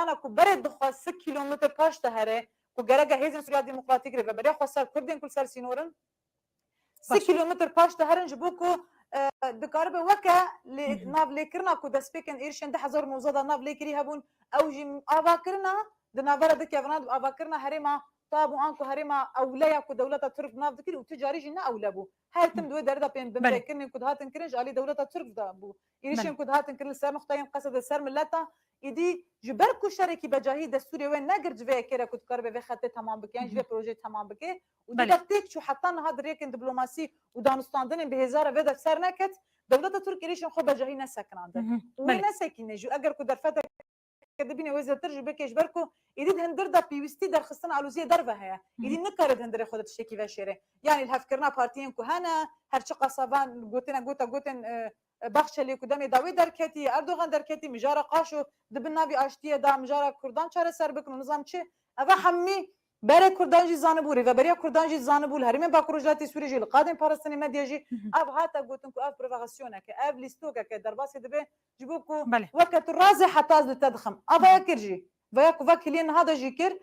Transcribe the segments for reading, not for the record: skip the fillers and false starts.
پلانا کو برد دخوا 3 کیلومتر پاش دهره کو گرگه هیزن سوریا دموکراتیک ره بریا خو سر کردن کل سر سینورن 3 کیلومتر پاش دهرن جبو کو دکاربه وکه ناف لیکرنا کو دسپیکن ایرشن 1019 ناف لیکری هبون او جی آواکرنا دنابره دکی افناد آواکرنا هرما طابو انكو هرما اوليا كو دولة ترك ناف ذكري وتجاري جنا اولابو هاتم دو دردا بين بمريكن كود هاتن كرنج علي دولة ترك دابو يريشن كود هاتن كرن سر نقطين قصد السر ملتا يدي جبركو شركي بجاهي دستوري وين ناقر جفي كيرا كود كربه في خطه تمام بك يعني جفي بروجي تمام بك ودتك شو حطنا هذا ريكن دبلوماسي ودانستاندن بهزار فدا سر نكت دولة ترك يريشن خو بجاهي نسكنان وين ساكنه جو اگر كود درفتا كدبيني وزير ترجمه كيش بركو يديد هندر دا بيوستي در خصنا علوزيه درفه هي يديد نكرد هندر خدت شتكي فشيره يعني الهفكرنا بارتيين كهنا هرچ قصبان گوتن بخش اللي قدامي داوي دركتي اردوغان دركتي مجاره قاشو دبنابي اشتيه دا مجاره كردان چاره سر بكن نظام چه اوا حمي بره كردان جي زانبوري و بريا كردان جي زانبول هرمي باكروجاتي سوري جي القادم فلسطيني مديا جي اب هاتا قوتن كو اف بروفاسيون ك اف ليستوكا ك درباس دبي جيبوكو وقت الرازي حتى لتدخم ابا يكرجي وياكو فاكلين هذا جيكر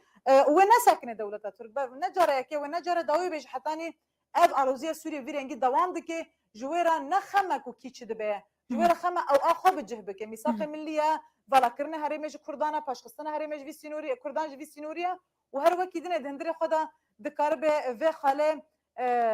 وين ساكنه دوله ترك نجاره كي ونجاره داوي بيج حتاني اف علوزيه سوري فيرنجي دوام دكي جويرا نخمكو كيتش دبي جويرا خما او اخو بجهبك ميثاق مليه فلا كرنا هرمج كردانا باشخصنا هرمج في سينوريا كردان في سينوريا وهر وكي دنا دندري خدا دكاربه في خاله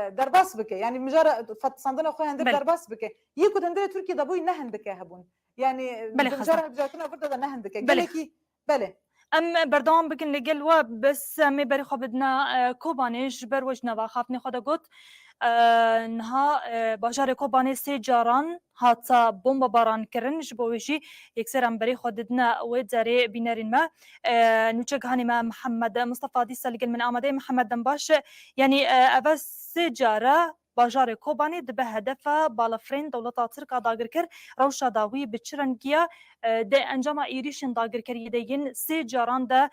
درباس بك يعني مجرد فتصندنا اخويا هندر درباس بك يكو دندري تركي دبوي نهن بك هبون يعني مجرد بجاتنا فرده نهن بك قالكي بله ام بردوام بكن لقلوا بس مي بري خو بدنا كوبانيش بر وجنا واخافني خدا قلت نها باجار كوباني سي جاران هاتا بومبا باران كرنج بوجي يكسر ام بري خدنا وزاري بينارين ما نوچك هاني ما محمد مصطفى دي سالقل من اماده محمد دنباش يعني ابس سي جاره باجار كوباني دبه هدفه بالافرين دولة تركا داگر كر روشا داوي بچرنگيا ده انجام ايريشن داگر كر يدين سي جاران ده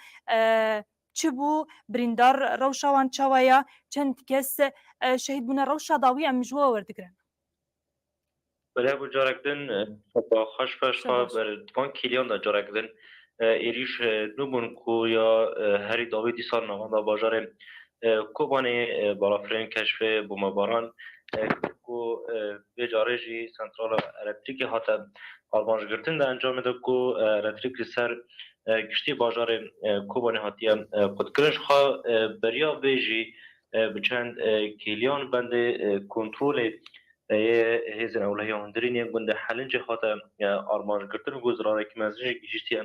چبو بريندار روشاوان چاويا چند کس شهید بونا روشا داوی ام جوا وردگرن بله بو جارکدن با خوش فشخا بر 2 کیلیون دا جارکدن ایریش نوبون کو یا هری داوی دیسان نوان باجار کوبانی بالافرین کشف بومباران کو به جارجی سنترال الکتریک هاتا آلمانج گرتن دا انجام ده کو الکتریک سر گشتی باجار کوبانی هاتیا قدکرنش خوا بریا بیجی بچند کیلیون بند کنترل هزن اولهی هندرینی گنده حلنج خاطر آرمانج گرتن گذرانه که مزنج گشتی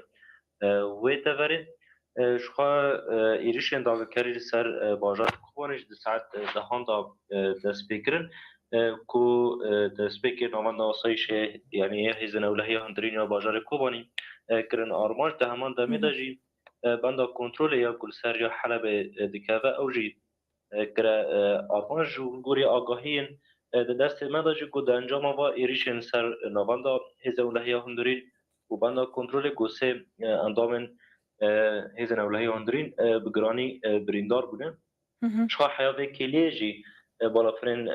وی تفره شخوا ایریشن داگکری سر باجار کوبانش ده ساعت دهان دا دست بکرن کو دست بکر نامان ناسایش یعنی هزن اولهی هندرینی باجار کوبانی کرن آرمانج ده همان دمی داجی بند کنترل یا کل سر یا حلب دکاوه اوجی کرا آرمانج و گوری آگاهین دست مداجی کو انجام و ایریشن سر نواندا هزن اولهی هندرین و بند کنترل گوسه اندامن هزن اولهی هندرین بگرانی بریندار بودن شخوا حیاوه کلیجی بالافرین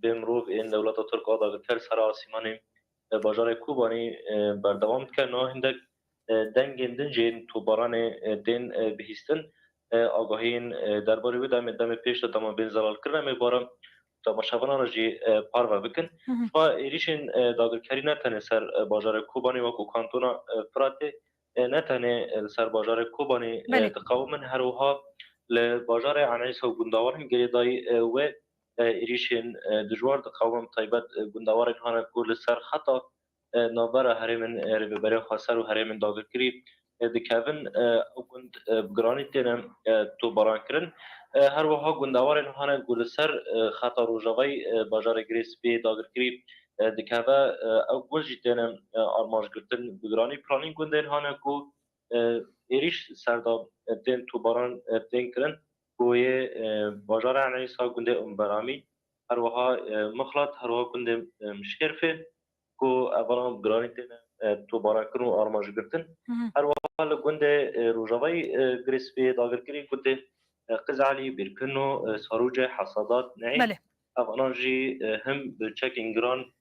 بمروف این دولت ترک آداغ تر سر آسیمان باجار کوبانی بردوام که نه هندک دنگین دنجین تو باران دین بهیستن آگاهین درباره و دم پیش دام بین زلال کردن میبارم تا مشاوران رجی پارو بکن و ایریشن داگرکاری نتنه سر باجار کوبانی و کو کانتونا فراته نتنه سر باجار کوبانی تقاومن هروها لباجار عنیس و گنداورن گریدای و ایریشن دجوار تقاوم طیبت گنداورن هانا کول سر خطا نابرا هرمن رببری خاصر و هرمن داگرکری دکاون گند بگرانی تنم تو باران کرن هر وها گنداورن هانا گول سر خطا روجاوی باجار گریس بی داگرکری دکاوه او گل جیتنم آرمانج گرتن بگرانی پلانین گندن هانا کو ایریش سردا دین تو باران دین کرن کوی باجار عنیسا گنده امبرامی هر وها مخلط هر وها گنده مشکرفه کو اولا بگرانی تنم تو باران کرن و آرمانج گرتن هر وها لگنده روجاوی گریس بی داگرکری گنده قزعلی بیرکنو ساروج حصادات نعی افغانجی هم بچک انگران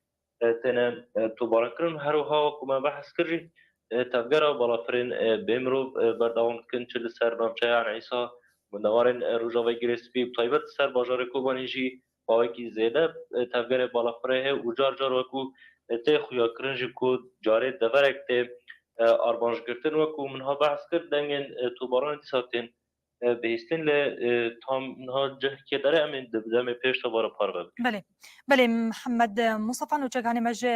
تنه تو بارکرن هر وها کما بحث کردی تفجر بالافرین بمرو بردوام کن چل سر نامچه عن عیسا منوارن روجاوی گرسپی بطایبت سر باجار کوبانی جی باوکی زیده تفجر بالافره و جار جار وکو تی خویا کرنج کو جاره دورک تی آربانج گرتن وکو منها بحث کرد دنگن تو باران دیساتین بهستین ل تام منها جه که داره امین دم پیش تا بار پار بله بله محمد مصطفى نوچگانی مج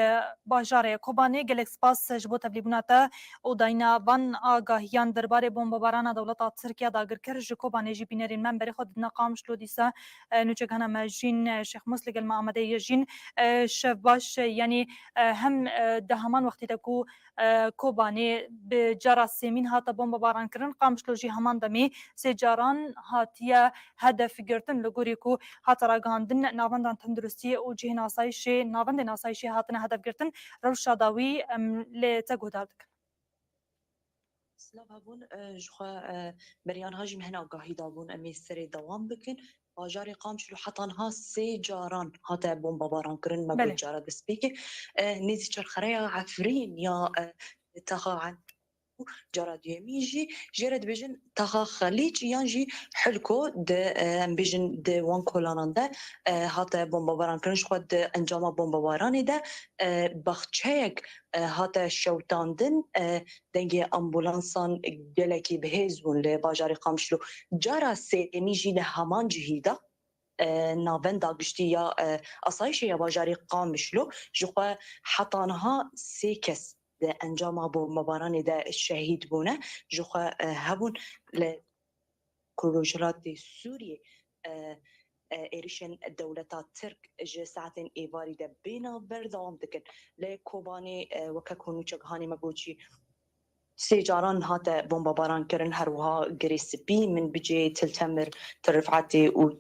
باجار کوبانی گلکس سپاس جبو تبلیغوناتا او داینا وان آگاهیان درباره بمباران دولت ترکیه داگر کر ج کوبانی جی بینرین من بری خود نقام شلو دیسا نوچگانا مجین شیخ مسلم المعمده یجین شباش یعنی هم ده همان وقتی تکو کوبانی به جرا سیمین هات بمباران کرن قام شلو جی همان دمی سجاران هاتیه هدف گرتن لگوری کو هاترا گاندن ناوندان تندرستی و جهن آسایشی ناوندن آسایشی هاتنه هدف گرتن روش داوی لتگو دادک سلام هبون جخوا بريان هاجم هنا وقاهي دابون امي سري دوام بكن باجاري قام شلو حطانها سي جاران هاتا بومبا باران كرن ما بله. بود جارة دسبيكي نيزي چرخريا عفرين يا تاخا عن جرى ديميجي جرد بيجن تاخا خليج يانجي حلكو د بيجن د وان كولانان ده هاتا بومبا باران كرنش خود انجام بومبا باراني ده بخچيك هاتا شوتاندن دنگي امبولانسان گلكي بهزون لباجاري قامشلو جرى سيميجي لهمان جهيدا ناوند داگشتی یا اسایش یا باجاری قامشلو جخوا حطانها سيكس ده انجام بومباران ده شهید بونه جخوا هبون لكروجرات سوريا ایریشن دولتا ترک ج ساعتين ایواری ده بینا بردوام دکن لکوبانی وککونو چگهانی مگوچی سيجاران هاتا بومباران كرن هروها جريسبي من بيجي تلتمر ترفعتي و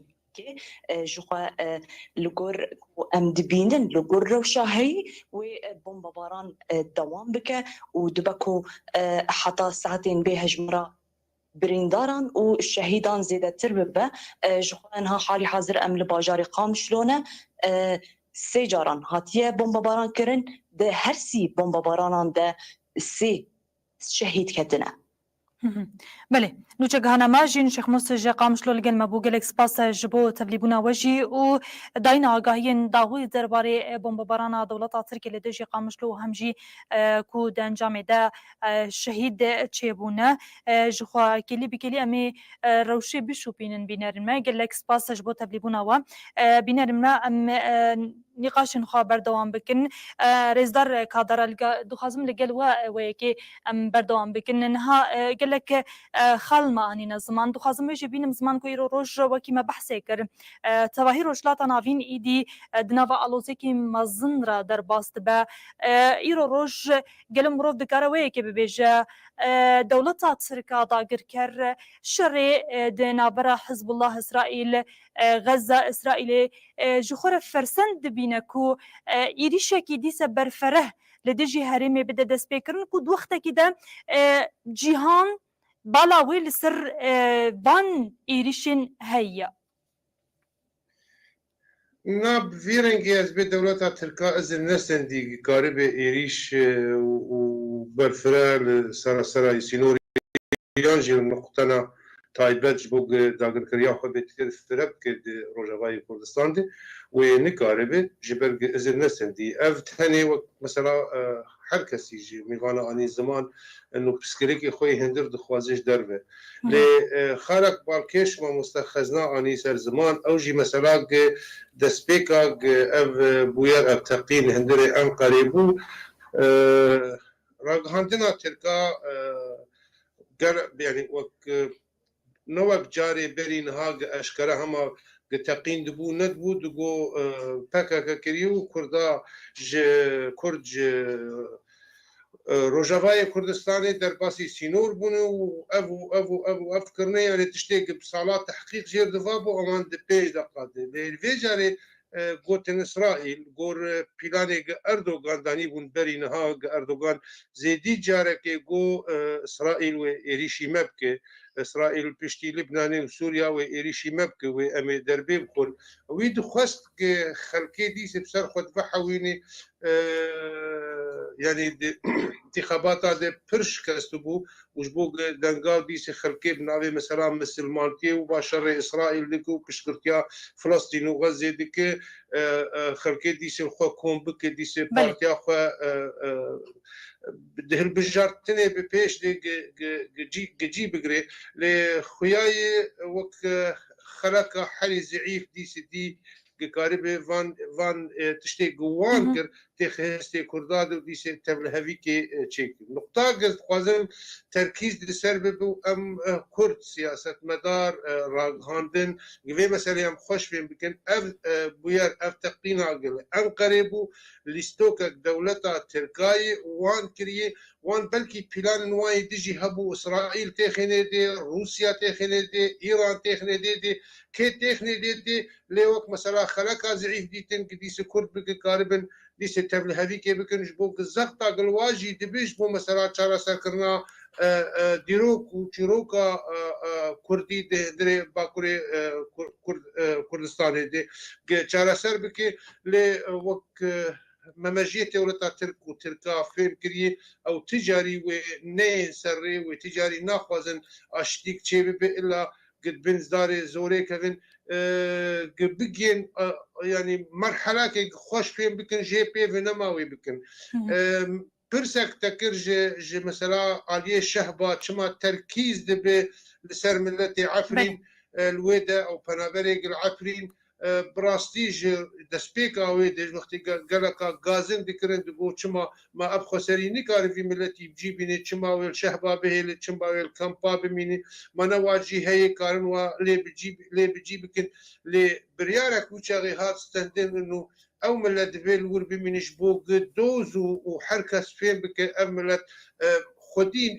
جوا لجور ام دبينن لجور روشاهي وبومباران دوام بك ودبكو حتى ساعتين بهجمرة برينداران والشهيدان زيادة ترببة جوا انها حالي حاضر ام لباجاري قام شلونه سيجاران هاتيه بومباران كرن ده هرسي بومبارانان ده سي شهيد كتنا بله نوچگانا ماجین شیخ موسی قامشلو لگن مبو گلک سپاس جبو تبلیغونا وجی و داینا آگاهین داوی درباره بمباران دولت ترکیه لدجی قامشلو همجی کو د انجام ده شهید چبونه جخوا کلی بکلی امی روشی بشو بینن بینرن ما گلک سپاس جبو تبلیغونا و بینرن ما ام نقاش خبر دوام بکن رزدار کادر دخازم لگل و یکی ام بردوام بکن انها گلک خال ما اني زمان دخازم وجه بينم زمان كو يرو روج وكي ما بحثي كر تواهي روجلات نافين ايدي دنافا الوزيكي مزن را در باست با يرو روج گلم روف دكاروي كي ببيجا دولتا تركا داگر كر شري دنابرا حزب الله اسرائيل غزة اسرائيل جخور فرسند بينكو يريشكي ديسا برفره لدجي هرمي بدا دست بكرن كود وقتا كده جيهان بالاوي لسر بان ايريشن هيا ناب فيرنجي از به دولت ترکا از نسندی قارب ایریش و برفرال سراسر سینوری یانجی نقطنا تایبت بوگ داگر کریا خود بتر فرق کد روجاوای کردستان دی و نقارب جبر از نسندی اف تنی مثلا هر کسی جی میگانه آنی زمان انه پسکریکی خوی هندر دخوازش دربه ل خارق بالکش ما مستخزنا آنی سر زمان او جی مثلا دسپیکا اف بویر اب تقین هندر ام قریبو راگهاندنا ترکا يعني وك نوك جاري برين هاج اشكره هما تقين دبو ندبو دغو بكا كريو كردا كرد روجاوای کردستانی در باسی سینور بونه و ابو افکرنه یعنی تشتیق بصالات تحقیق جیر دفابو امان ده پیش دقاده لیل جاری گوتن اسرائیل گور پیلانی اردوغان دانی بون برین ها اردوغان زیدی جاره که گو اسرائیل و ایریشی مبکه اسرائیل پشتی لبنان و سوریا و ایریشی مبکه و امی دربی بخور وید خواست که خلقی دیسی بسر خود بحوینی يعني انتخابات هذا برش كاستبو وجبوك دنقال ديسي خلقي بنابي مثلا مسلمانتي وباشر اسرائيل ديكو كشكرتيا فلسطين وغزه ديك خلقي ديسي الخوا كون بك ديسي بارتيا خوا بدهل بجارتني ببيش دي جي بقري لخياي وك خلق حالي زعيف ديسي دي قارب فان تشتي جوان كر تخستي كرداد وديسي تبل هفيكي تشيك نقطة قصد خوازم تركيز لسبب ام كرد سياسة مدار راغاندن قبل مثلا ام خوش فين بكن اف بوير اف تقينا قل ام قريبو لستوكك دولتا تركاي وان كريه وان بلكي بلان نواي ديجي هبو اسرائيل تخني دي روسيا تخني دي ايران تخني دي كي تخني دي ليوك مثلا خلقا زعيف ديتن كديس كرد بك قاربن ديس تبل هذيك بكن جبوك الزغطا قلواجي دبيش بو مثلا تشارا سكرنا ديروك وشيروكا كردي دري باكوري كردستان دي تشارا سر بك لوك ممجيتي ولتا ترك وتركا فين كريه او تجاري ونين سري وتجاري ناخوزن اشتيك تشيبي الا قد بنزداري زوري كفن بقين يعني مرحلة كي خوش فين بكن جي بي في نماوي بكن برسك تكر جي مثلا عليه شهبة شما تركيز دبي لسر ملتي عفرين الويدا او بنابريق العفرين براستيج دسبيكا ويدج وقتی گلکا گازن دکرن دگو چما ما اب خسری نکاری في ملتی بجی بینی چما ویل شهبا بهیل چما ویل کمپا بمینی منا واجی هی کارن و لی بجی بکن لی بریارک وچاقی هات ستندن انو او ملت فيل ور بمینش بو دوز و حرکس فين بك ام ملت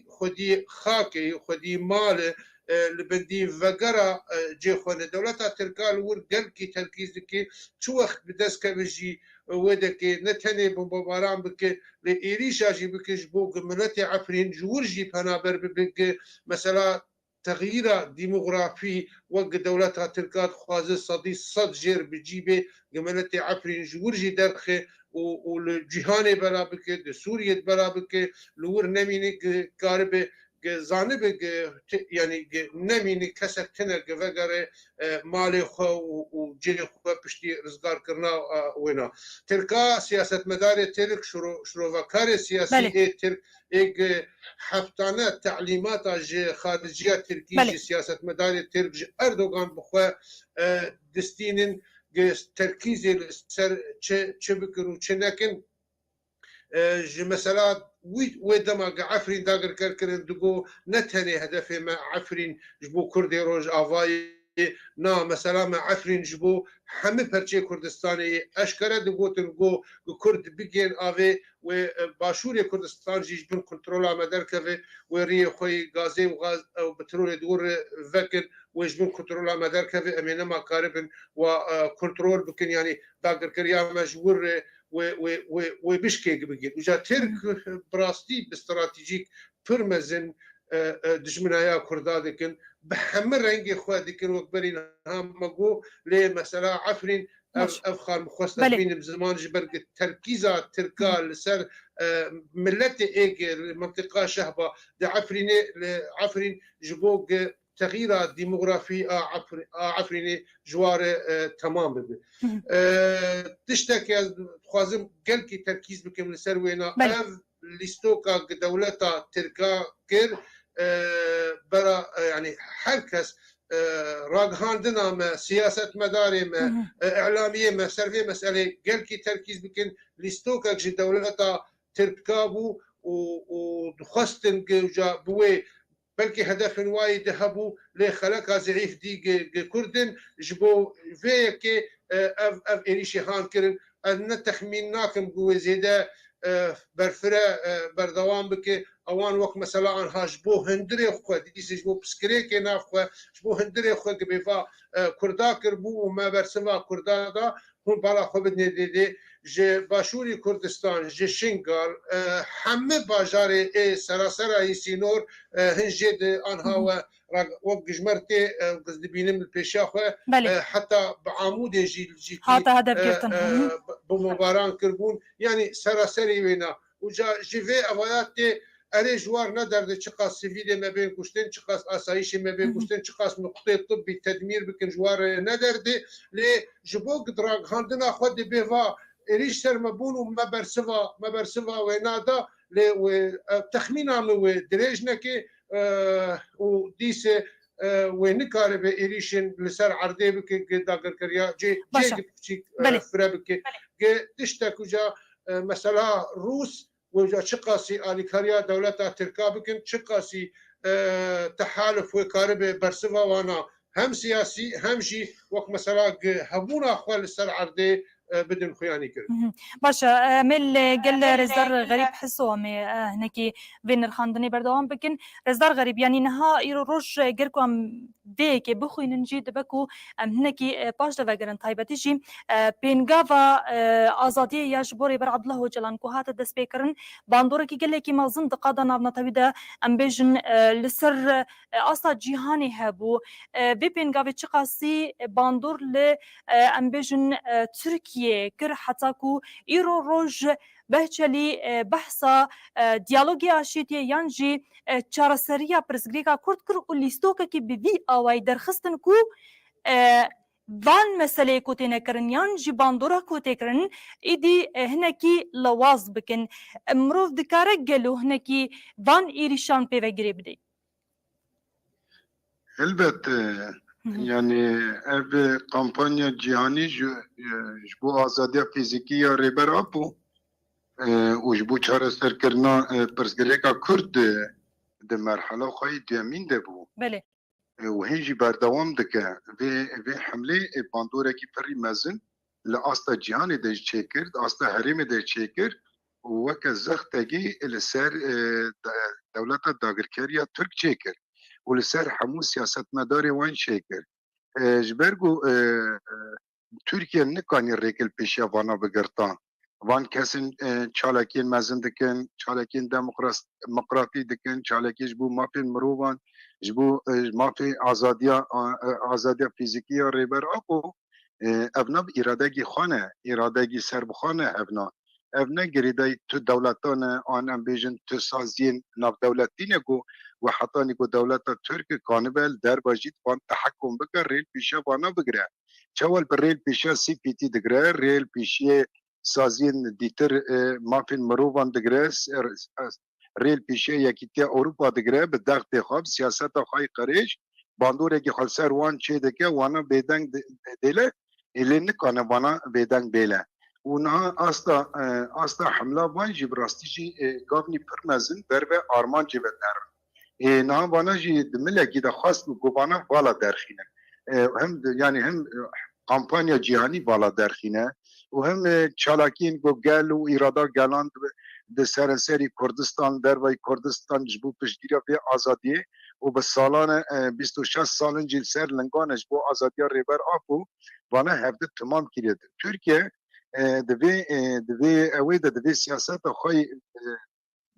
خودی خاکی خودی مال لبندي فقرا جي خونا دولتا تركال ور قلكي تركيز كي شو وقت بدس كبجي ودك نتني بمباران بك لإيريشا جي بك جبوك ملتي عفرين جورجي بنابر بك مثلا تغيير ديموغرافي وق دولتها تركات خوازي صدي صد جير بجيبه ملتي عفرين جورجي درخي والجهاني بلا بك سوريا بلا بك لور نميني كاربه زانب يعني نميني كسك تنر وغيره مالي خو وجيلي خو بشتي رزقار كرنا وينا تركا سياسة مداري ترك شروفاكاري سياسي ترك ايج حفتانه تعليمات خارجية تركية سياسة مداري ترك اردوغان بخوا دستينن تركيزي سر چه بكرو چه نكن مثلا ويدما عفرين داقر كركرن دقو نتهني هدفي مع عفرين جبو كردي روج آفاي نا مثلا مع عفرين جبو همه پرچه كردستاني اشكره دقو تنقو كرد بگين آوه و باشور كردستان جيش بن كنترولا مدركه و ري خوي غازي وغاز او بترول دور فكر ويجبن كنترولا مدركه امينه ما قاربن و كنترول بكن يعني داقر كريا مجبور وبشكي بقين وجا ترك براستي باستراتيجيك فرمزن دجمنايا كردا دكن بحمر رنگي خوا دكن وكبرين هم مقو لي مثلا عفرين افخار مخصص بين بزمان جبر تركيزا تركا لسر ملتي ايج المنطقه شهبه عفرين جبوق تغيير ديموغرافي عفريني جوار تمام تشتكي خوازم قلكي تركيز بكم لسر وينا اف لستوكا دولتا تركا كر برا يعني حركس راغهاندنا ما سياسة مداري ما اعلامية ما سرفي مسألة قلكي تركيز بكم لستوكا دولتا تركابو ودخستن جا بوي بلكي هدف وايد هبو لخلقها زعيف دي كردن جبو فيك اف اريشي هان كرن ان تخمين ناكم قوي زيدا برفرا بردوام بك اوان وقت مثلا عن هاجبو هندري خو ديس جبو بسكريك نافخو جبو هندري خو بيفا كردا كربو وما برسما كردا دا هون بالا خو بدني دي جي باشوري كردستان جي شنغال همه باجاري سراسر سينور هنجد انها وقت جمرتي قصدي بينم البيشاخه بله حتى بعمود جي هاتا هدف گرتن بمباران كربون يعني سراسري وينا وجا جيفي افاياتي اري جوار ندرد چقاس سيفيل ما بين كشتن چقاس اسايش ما بين كشتن چقاس نقطه طبي تدمير بكن جوار ندرد لي جبوك دراغ هاندنا خد بيفا اريش سرمبون ومبرسوا وينادا لي تخمينا و دريجنكي وديسه ونكار به ایریشن لسر عرضه بکن که داگر کریا جی جی فرا بکن که دشتا کجا مثلا روس وجا چقاسی آلیکاریا دولت ترکا بکن چقاسی تحالف وکار به برسوا وانا هم سیاسی هم جی وقت مثلا همونا خوال لسر عرضه بدن خياني كده باشا مل قال رزدار غريب حسوا مي هناكي بين الخاندني بردوام بكن رزدار غريب يعني نها يرو روش غيركو ام بيك بخوي ننجي دبكو ام هناكي باش دفا قرن طيبة تيجي بينغافا ازادي يا جبوري بر عبد الله وجلان كو هات دس بيكرن باندوركي قال لك ما زند قادا نابنا تويدا ام بيجن لسر اصلا جيهاني هابو بي بينغافي تشقاسي باندور ل ام بيجن تركيا كر حتى كو إيرو روج بهچلی بحثا دیالوگی آشیتی یانجی چارەسەریە پرسگریکا کورد کرد و لیستۆکێکی بڤی ئاوای دەرخستن کو وان مەسەلەیە کۆتێنەکردن یان جی باندۆرا کۆتێکردن ئیدی هەنێکی لەواز بکن مرۆڤ دکارە گەلو هەنێکی وان ئێریشان پێوەگرێ بدەیت البته يعني ev kampanya cihani ji bo azadiya fîzîkî ya rêber apû û ji bo çareserkirina pirsgirêka Kurd di merhela xwe duyemîn de bû û hîn jî berdewam dike vê hemlê bandorekî pirî mezin li asta cîhanê de jî çêkir asta herêmê de çêkir û weke zextekî li ser dewleta dagirkeriya Türk çêkir û li ser hemû siyasetmedarê wan çêkir ji ber ku Türkiye nikanî rêkil pêşiya vana bigirtan van kesên çalekên mezin dikin çalekên demokratî dikin çalekî ji bo mafên mirovan ji bo mafê azadiya fîzîkî ya rêber apû ev nav îradegî xwe ne îradegî serbixwe ne ev na ev ne girêdayî tu dewletan e an em bêjin tu saziyên navdewletî ne ku و حتی نیکو دولت ترک کانبل در باجید وان تحکم بکر ریل پیشه وانا بگره چوال پر ریل پیشه سی پیتی دگره ریل پیشه سازین دیتر مافین مروان دگره ریل پیشه یکیتی اروپا دگره به دغت خواب سیاست خواهی قریش باندوره که خلصر وان چه دکه وانا بیدنگ دیله ایلی نکانه وانا بیدنگ بیله اونا استا حمله وان جی براستی جی گاونی پرمزن بربه آرمان جی بدنر نام وانا جی ملکی دا خواست گوانا بالا درخینه هم yani hem kampanya cihani بالا درخینه و هم چالاکین گو گل و ارادا گلان de سرسری کردستان در وی کردستان جبو پشگیریا به آزادی و به سالان 26 سالن جیل سر لنگانش بو آزادی ریبر آپو وانا هفته تمام کرد ترکیه دوی اوی دوی سیاست خوی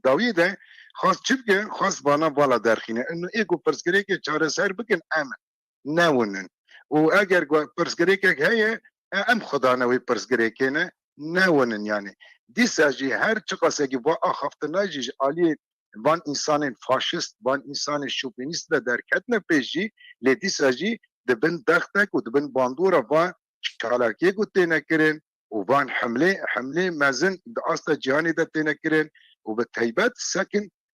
داوی ده خواست چی بگه خواست وانا بالا درخینه انو ایگو پرسگری که چاره سر بکن ام نونن و اگر پرسگری که هیه ام خدا نوی پرسگری که نه نونن yani دیسا جی هر چقاسه که با آخفتنا جی آلی وان انسان فاشست وان انسان شوپینیست ده درکت نپیجی لی دیسا جی دبن دختک و دبن باندورا وان چالاکی گو تینه کرن و وان حمله مزن ده آستا جهانی ده تینه کرن و به تیبت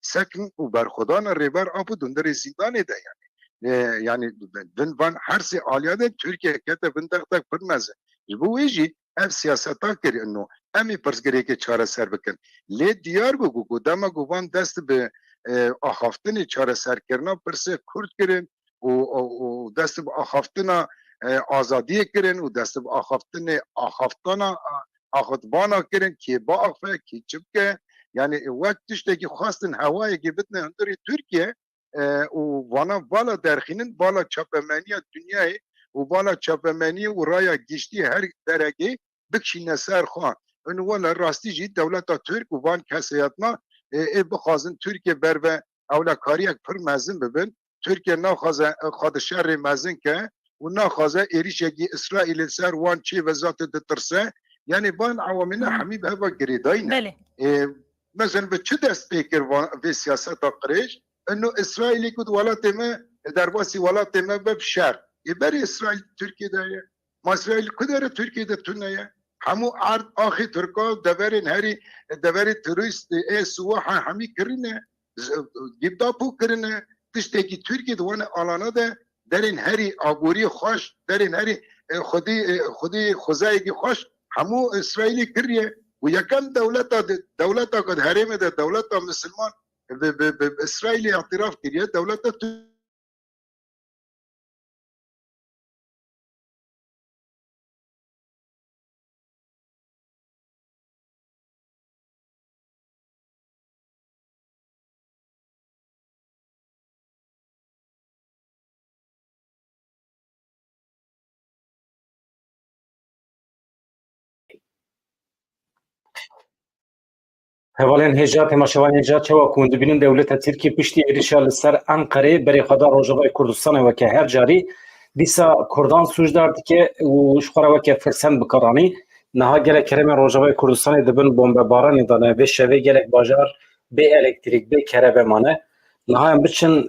سکن و برخودان ریبر آپو دندر زیدانه ده yani van her şey aliyade Türkiye kete bindaktak pırmazı. Bu işi ev siyaseta kiri enno emi persgereke çare ser bikin. Le diyar bu gudama guvan dest be ahaftini çare ser kirna perse Kürt kirin o dest be ahaftina azadiye kirin o dest be ahaftana ahatbana kirin ki baaffe ki çıpke yani vaktişteki khastin havaya gibitne hındırı Türkiye و وانا بالا درخینن بالا چاپمنی دنیای و بالا چاپمنی و رایا گشتی هر درگه بکشینه سر خواه اون والا راستی جی دولت ترک و وان کسیاتنا بخوازن ترکیه بر و اولا کاریک پر مزن ببین ترکیه ناخوازه خود شر مزن که و ناخوازه ایریشگی اسرائیل سر وان چی وزات ترسه یعنی بان عوامل همی به هوا گریداینه بله مثلا به چه دست پیکر و سیاست قریش انه اسرائیلی کد ولات ما در واسی ولات ما ببشر يبري اسرائيل تركيا ده ما اسرائيل كدر تركيا ده تنيا همو عرض اخي تركا دبرين هري دبري توريست سواحه همي كرنه جبدا بو كرنه تشتكي تركيا ده وانا الانا ده درين هري عبوري خوش درين هري خودي خزايگي خوش همو اسرائيلي كريه ويكم دولتا قد هرم ده دولتا مسلمان باسرائيل اعتراف كريه دولتا هوالین هجات ماشوان هجات چوا کند بینن دولت ترکیه پشتی ایریشال سر انقره بری خدا روجبای کردستان و که هر جاری دیسا کردان سوج دارد که و شخوره و که فرسند بکرانی نها گله کرم روجبای کردستان دبن بمب باران دانه به شوی گله باجار به الکتریک به کربه مانه نها هم بچن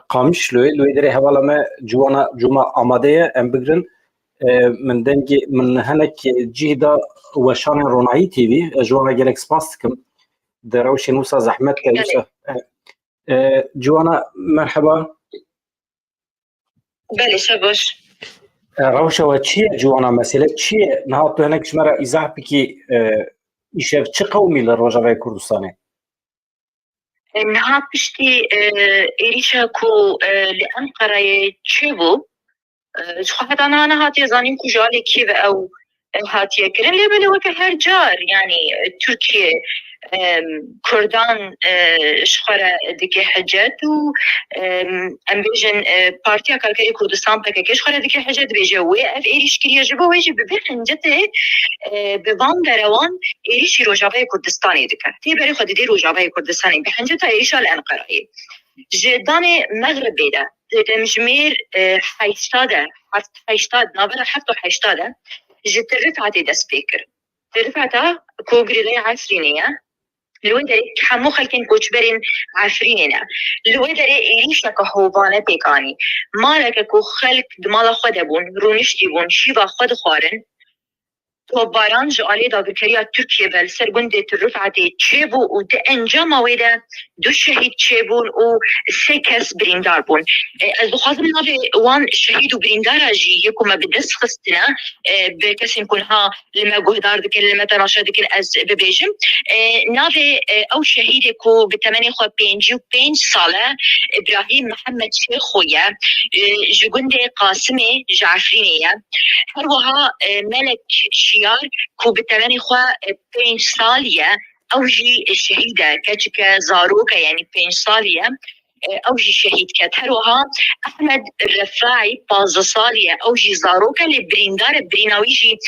قامیش لوی دری حوالا ما جوانا آماده ام بگرن من دنگی من هنک جهدا وشان رونایی تیوی جوانا گلکس باستکم دروش نوسا زحمت كيوسا جوانا مرحبا بله شباش روشا وچیه جوانا مسئله چیه نهات تو هنک شمارا ایزاح بکی ایشه چه قومی لروجاوی کردستانه نها پشتی ایریشا کو لأنقره چه بو خواهد انا هاتي زانين كجالي كيف او هاتي كرن لبلي وك هر جار يعني تركيا كردان شخرة ديكي حجات و ام بيجن بارتيا كالكري كردستان بكاكي شخرة ديكي حجات بيجوي اف ايريش كريا جبو ويجي ببخن جته بوان دروان ايريشي روجاوي كردستاني ديكا تي بري خود دي روجاوي كردستاني بحنجتا ايريشا الانقرائي جداني مغربي ده دمجمير حيشتاده حيشتاد نابرا حفتو حيشتاده جت رفعتي دا سبيكر رفعتها كوغري لي عفرينية لو داري حمو خلكين كوچبرين عفرينينا لو داري إيريشنا كهوبانة بيكاني مالك كو خلق دمالا خود بون رونشتي بون شيبا خود خوارن تو باران جالي داغركريا تركيا بل سرگنده الرفعتي تشيبو و ده انجام ويدا دو شهيد تشيبون و سي كس بريندار بون از بخاطر نابي وان شهيد و بريندار جي يكو ما بدس خستنا بكسين كلها لما قهدار دكن لما تناشا دكن از ببيجم نابي او شهيد كو بتماني خوا بينجي و 5 سالة ابراهيم محمد شيخويا جگنده قاسمي جعفرينيا هروها ملك شيار كو بتماني خوا 5 سالية اوجي الشهيدة كاتشكا زاروكا يعني 5 سالية اوجي شهيد كاتهروها احمد الرفاعي 15 سالية اوجي زاروكا لبريندار بريناويجي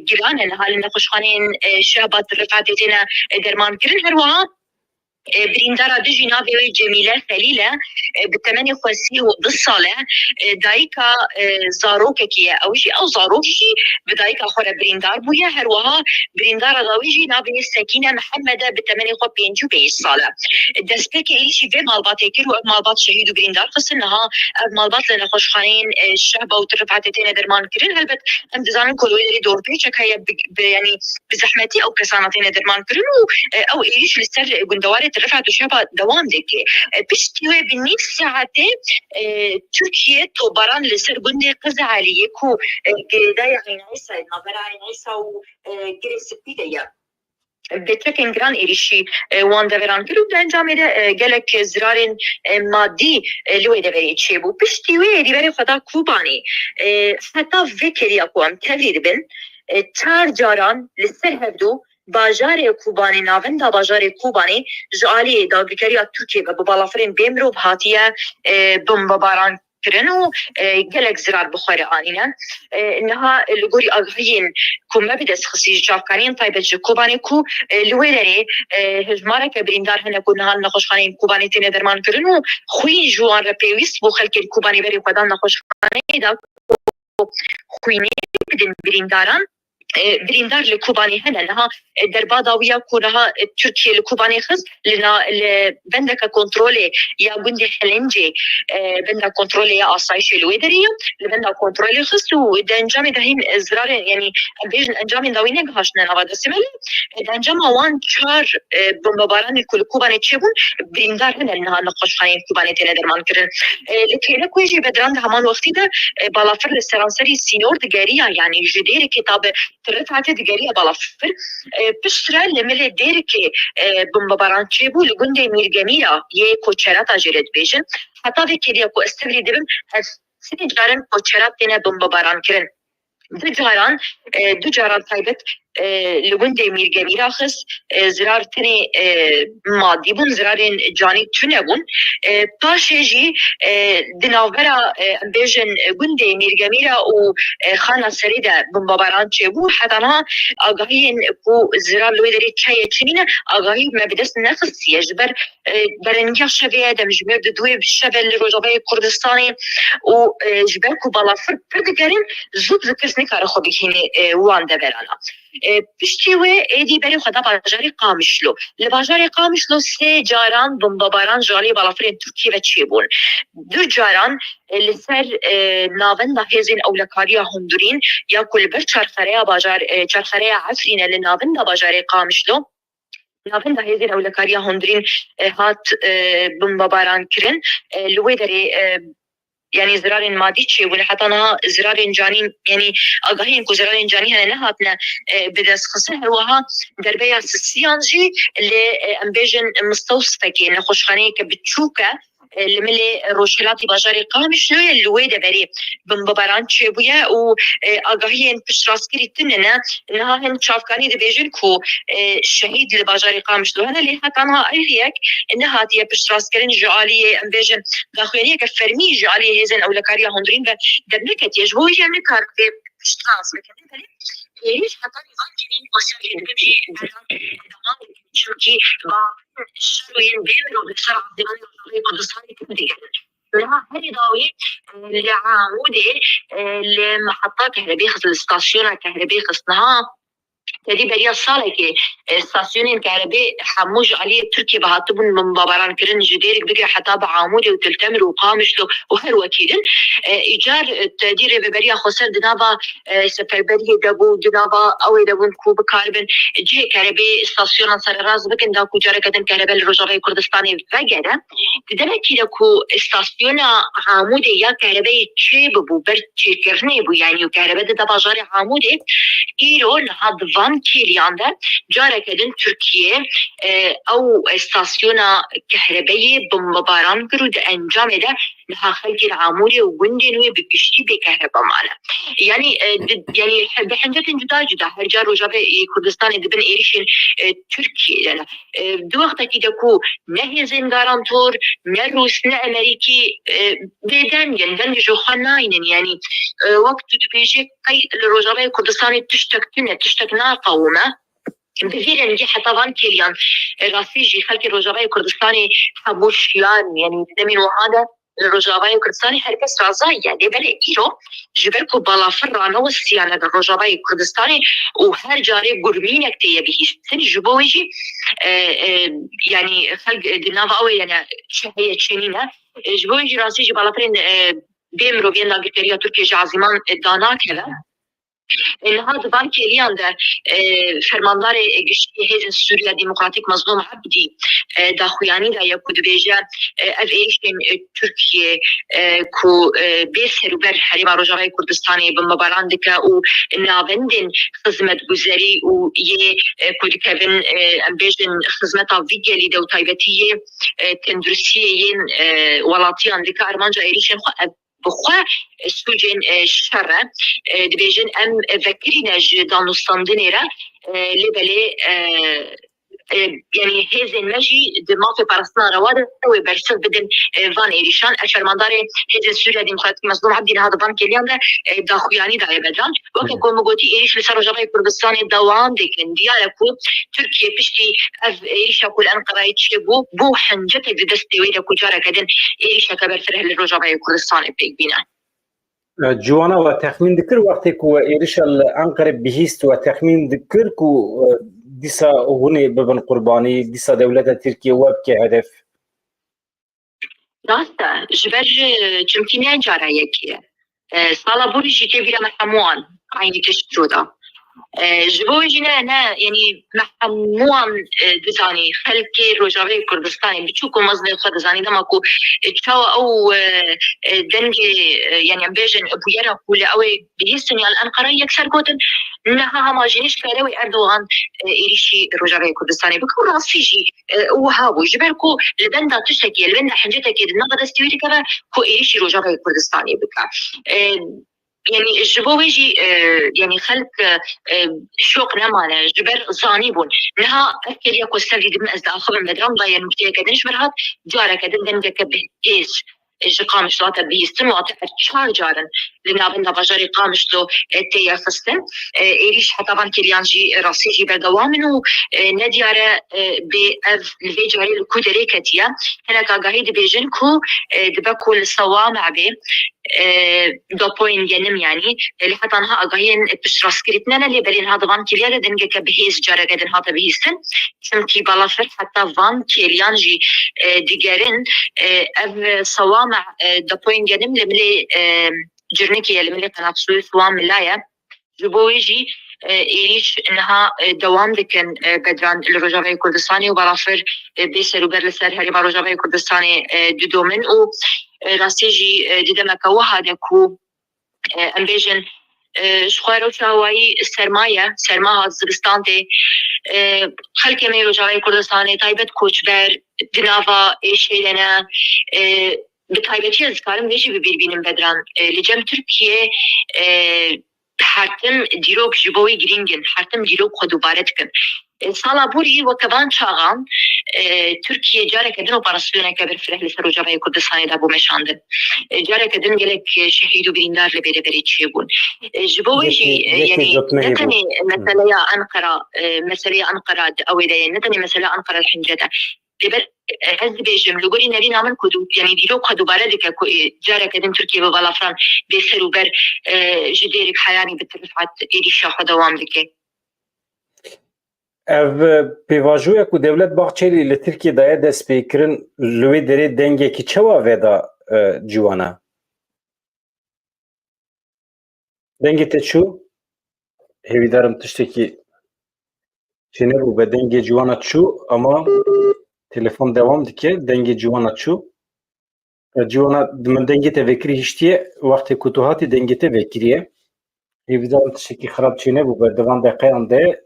جيران هالي نخوشخانين شابات الرفعتنا درمان كرن هروها بريندارا دجي نافي جميلة خليلة بالثمانية خواسي وبالصالة دايكا زاروكا كيا أوجي أو زاروكي بدايكا خورا بريندار بويا هروها بريندارا داويجي نافي سكينة محمدة بالثمانية خوا بينجو بين الصالة دسبك إيشي في مالبات يكيرو مالبات شهيد وبريندار خصنها مالبات لنا خوشخانين الشعبة وترفعتين درمان كرين هلبت أم دزانن كلويدري دور بيتشك هي يعني بزحمتي أو كسانتين درمان كرين أو إيش لسر قندواري رفعت شبه دوام دكي بشتوي بالنيف ساعتين تركيا توبران لسر قندي قزع عليه كو قريدايا عين عيسى نابرا عين عيسى وقري سبيدايا بتركن جران إيريشي وان دوران كلو بلنجامي ده جلك زرار مادي لوي دوري تشيبو بشتوي ديبري خدا كوباني حتى فكري أقوام تفريد بن تار جاران لسر هبدو باجار کوبانی ناوندا باجار کوبانی جالی داگریکریا ترکیه و بالافرین بیمرو بهاتیه بمباران كرن و جلك زرار بخاري آنينا إنها لجوري أغرين كم ما بدس خصيص جافكانين طيب الجكوباني كو لويلري هجمارة كبريندار هنا كنا نخش خانين كوباني تين درمان كرن و خوين جوان ربيويس بو خلك الكوباني بري قدام نخش خانين دا خويني بدن برينداران بريندار لكوباني هنا لها درباداوية كونها تركيا لكوباني خص لنا بندك كنترولي يا جندي حلنجي بندك كنترولي يا أصايش الويدرية لبندك كنترولي خص ودنجامي دهين زرار يعني بيج انجامي داوينه هاشنا نبض اسمه دنجاما وان شار بمباران كل كوباني تشيبون بريندار هنا لنا نقاش خاين كوباني تنادر مان كرن لكيلا كويجي بدران همان وقتي ده بالافر السرانسري سينور دقارية يعني جدير كتاب ترفعت دقارية بالافر بشترا لملي ديركي بمباران تشيبو لجندي ميرجميرا يه كوتشارات اجرد بيجن حتى في كده كو استغري دبم سني جارن كوتشارات تنا بمباران كرن دو جاران تايبت لجندي ميرجميرا خص زرار تاني مادي بون زرارين جاني تونه بون باشيجي دناورا بيجن جندي ميرجميرا و خانة سريدة بمباران تشيبو حتى أنا أغاين كو زرار لويدري تشاية تشينينا أغاين ما بدس نفس يجبر برنجا شبيه دم جمير دوي بالشبه الرجبي كردستاني و جبر كو بالافر بردقارين زود ذكرسني كارو خو بيهيني وان دبرانا پشتیوه ایدی بری خدا باجاری قامشلو لباجاری قامشلو سه جاران بمباران جالی بالافرین ترکیه و چیبون دو جاران لسر ناون هزین اولکاریا هندورین یا کل بر چرخره عفرین لناون باجاری قامشلو ناون هزین اولکاریا هندورین هات بمباران کرن لوی داری يعني زرار مادي شيء ولا حتى أنا زرار جاني يعني أجاهين كزرار جاني هنا نهاتنا بدأس خسر وها دربية السيانجي اللي أمبيجن مستوصفة كي نخش خاني كبتشوكة اللي ملي روشلاتي باجاري قامش نويا اللويدة بري بمباران تشيبويا و أجاهين بشراسكري تننا إنها هن شافكاني دبيجن كو الشهيد لباجاري قامش لو هنا اللي حتى أنا أيهيك إنها هاتية بشراسكرين جعالية أمبيجن داخلية كفرمي جعالية هزن أو لكاريا هندرين بدبنكت يجبوي يعني كاركتير بشتراس لكن ليش حتى نظام جديد وسائل بيجي دوام تركي الشروين بيمروا بسرعة ديواني وطريقة قدساني كبدية لها هذه ضاوي لعامودة لمحطات كهربية خص الستاسيون كهربية خصنها تدي بريا صالة كي ستاسيونين كهرباء حموج عليه تركي بهاتبون من باباران كرن جديرك بقى حتى بعمودي وتلتمر وقامشلو وهر وكيدن إيجار تدير ببريا خسر دنابا سفربرية دابو دنابا أو دابون كوب كاربن جي كهرباء ستاسيون صار راز بكن داكو جارة كدن كهرباء الرجاء كردستاني فجرة تدرك كده كو ستاسيون عمودي يا كهرباء شيء ببو برتشي كرني بو يعني وكهرباء دابا جاري عمودي إيرون هاد كيلياندا جارة كدن تركيا أو استاسيونا كهربائية بمباران كرود أنجام ده لها خلق العاموري ووندنوي بكشتي بكهرباء معنا يعني بحنجة جدا هرجار وجابة كردستان دبن إيريشين تركيا يعني دو وقت كده كو نهي زنگاران تور نروس نأمريكي بدن يندن جوخاناين يعني وقت تبيجي كي الرجابة كردستاني تشتكنا قومة بغير نجي حتى فان كيليان راسيجي خلق الرجابة كردستاني حبوش يعني دمين وهذا الرجابة كردستاني هركس رازايا يعني بلي إيرو جبركو بالافر رانا وسيانا الرجابة كردستاني وهر جاري قرمين اكتيا بهيش سني جبويجي يعني خلق دنافا أوي يعني شهية شنينة جبويجي راسيجي بالافرين بيمرو بين لاغتريا تركيا جازمان داناك هلا إن هذا بانكي اليوم ده فرماندار جشتي هيز سوريا ديمقراطيك مظلوم عبدي داخوياني ده يكود بيجا أفيشين تركيا كو بيسر وبر حريم رجاء كردستاني بمباران دكا ونابندن خدمة جزري ويه كود كابن أمبيجن خدمة فيجلي دو تايبتية تندرسيين ولاتيان دكا أرمانجا إيريشين بخوا سوجين شرع دبيجن ام ذكرنا دانوستاندنيرا لبلي يعني هزن مجي دما في بارسنا رواد وبرسل بدن فان إيريشان أشرمانداري هزن سوريا ديمقراطية مظلوم عبدين هذا بان كليان ده داخوياني داعي بدران وكي كون مقوتي إيريش لسر رجباي كردستاني دوام ديكن ديالكو تركيا بشتي أف إيريشا كل أنقرة يتشبو بو حنجتك دستي ويدا كجارة كدن إيريشا كبر فرح للرجباي كردستاني بيك بينا جوانا و تخمین دکر وقتی که ایرش الانقره بهیست و تخمین دکر که دیسا هونه ببن قربانی دیسا دولت ترکیه واب که هدف راستا جبر جمتينيان جارا يكي صالا بوري جيتي بيلا محموان عيني تشترودا جبوي جينا أنا يعني محموان دزاني خلكي روجاوي كردستاني بتشوكو مزني خد دزاني دماكو تشاو أو دنجي يعني بيجن بويرا كولا أو بيهستني الأنقرة يكسر قوتن إنها ما جينيش كاروي أردوغان إيريشي روجاوي كردستاني بكو راسيجي وهاو جبركو لبندا تشتكي لبندا حنجتك النغد استويري كذا كو إيريشي روجاوي كردستاني بكا يعني الجبوي يجي يعني خلق شوق نمانا جبر زانيبون نها أكل يكو السلي دم أزد آخر من مدران ضايا نمتيا كدنش برهات جارة كدن دنجا كبهيس إيش قامش لا تبيستن وعطي أرشار جارن لنا بنا بجاري قامش له تيا فستن إيريش حتى بان كليانجي راسيجي بردوامنو نديارة بأف الفي جاري الكودري كتيا هنا كاقاهي دبيجن كو دبكو الصوامع بي دوبوين جنم يعني اللي حتى انها اغاين بشراسكريتنا اللي بالين هذا فان كيليان دنجا كبهيز جارة قدن هذا بهيستن سمتي بالافر حتى فان كيليان جي ديجارين اف صوامع دوبوين جنم لملي جرنيكي لملي قناة سويس وام ملايا جبويجي إيريش إنها دوام دكن بدران الرجاوي كردستاني وبرافر بيسر وبرلسر هريما رجاوي كردستاني دودومن و راسيجي ددمك وهذا كو أمبيجن شخيرو شهوائي سرماها زبستانتي خلق من رجاوي كردستاني طيبت كوچبر دنافا إيشي لنا بطيبتي أذكارم ليش ببيربينم بدران لجم تركيا حرتم ديروك جبوي جرينجن حرتم ديروك خدوبارة دكن سالا بوري وكبان شاغان تركيا جارة كدن وبارسلونا كبر فرح لسر وجابه كردستاني دابو مشاندن جارة كدن قلك شهيدو بريندار لبيري بريد شيبون جبوي جي يعني نتني مسألة أنقرة أولا نتني مسألة أنقرة الحنجدة لبر هز بيجم لغوري نبي نعمل كدو يعني ديرو خدو باردك جارة كدن تركيا ببالافران بيسر وبر جديرك حياني بترفعت إيريشا خدوام دكي پیواژویا کو دولت باغچری لترکیه دای دست پیکرن لوی دری دنگه کی چوا ودا جوانا دنگه تشو هیوی دارم تشتکی چنه بو به دنگه جوانا چو اما تلفن دوام دکه دنگه جوانا چو جوانا من دنگه ته وکری هشتیه وقتی کتوهاتی دنگه ته وکریه هیوی دارم تشتکی خراب چنه بو به دوام دقیقه انده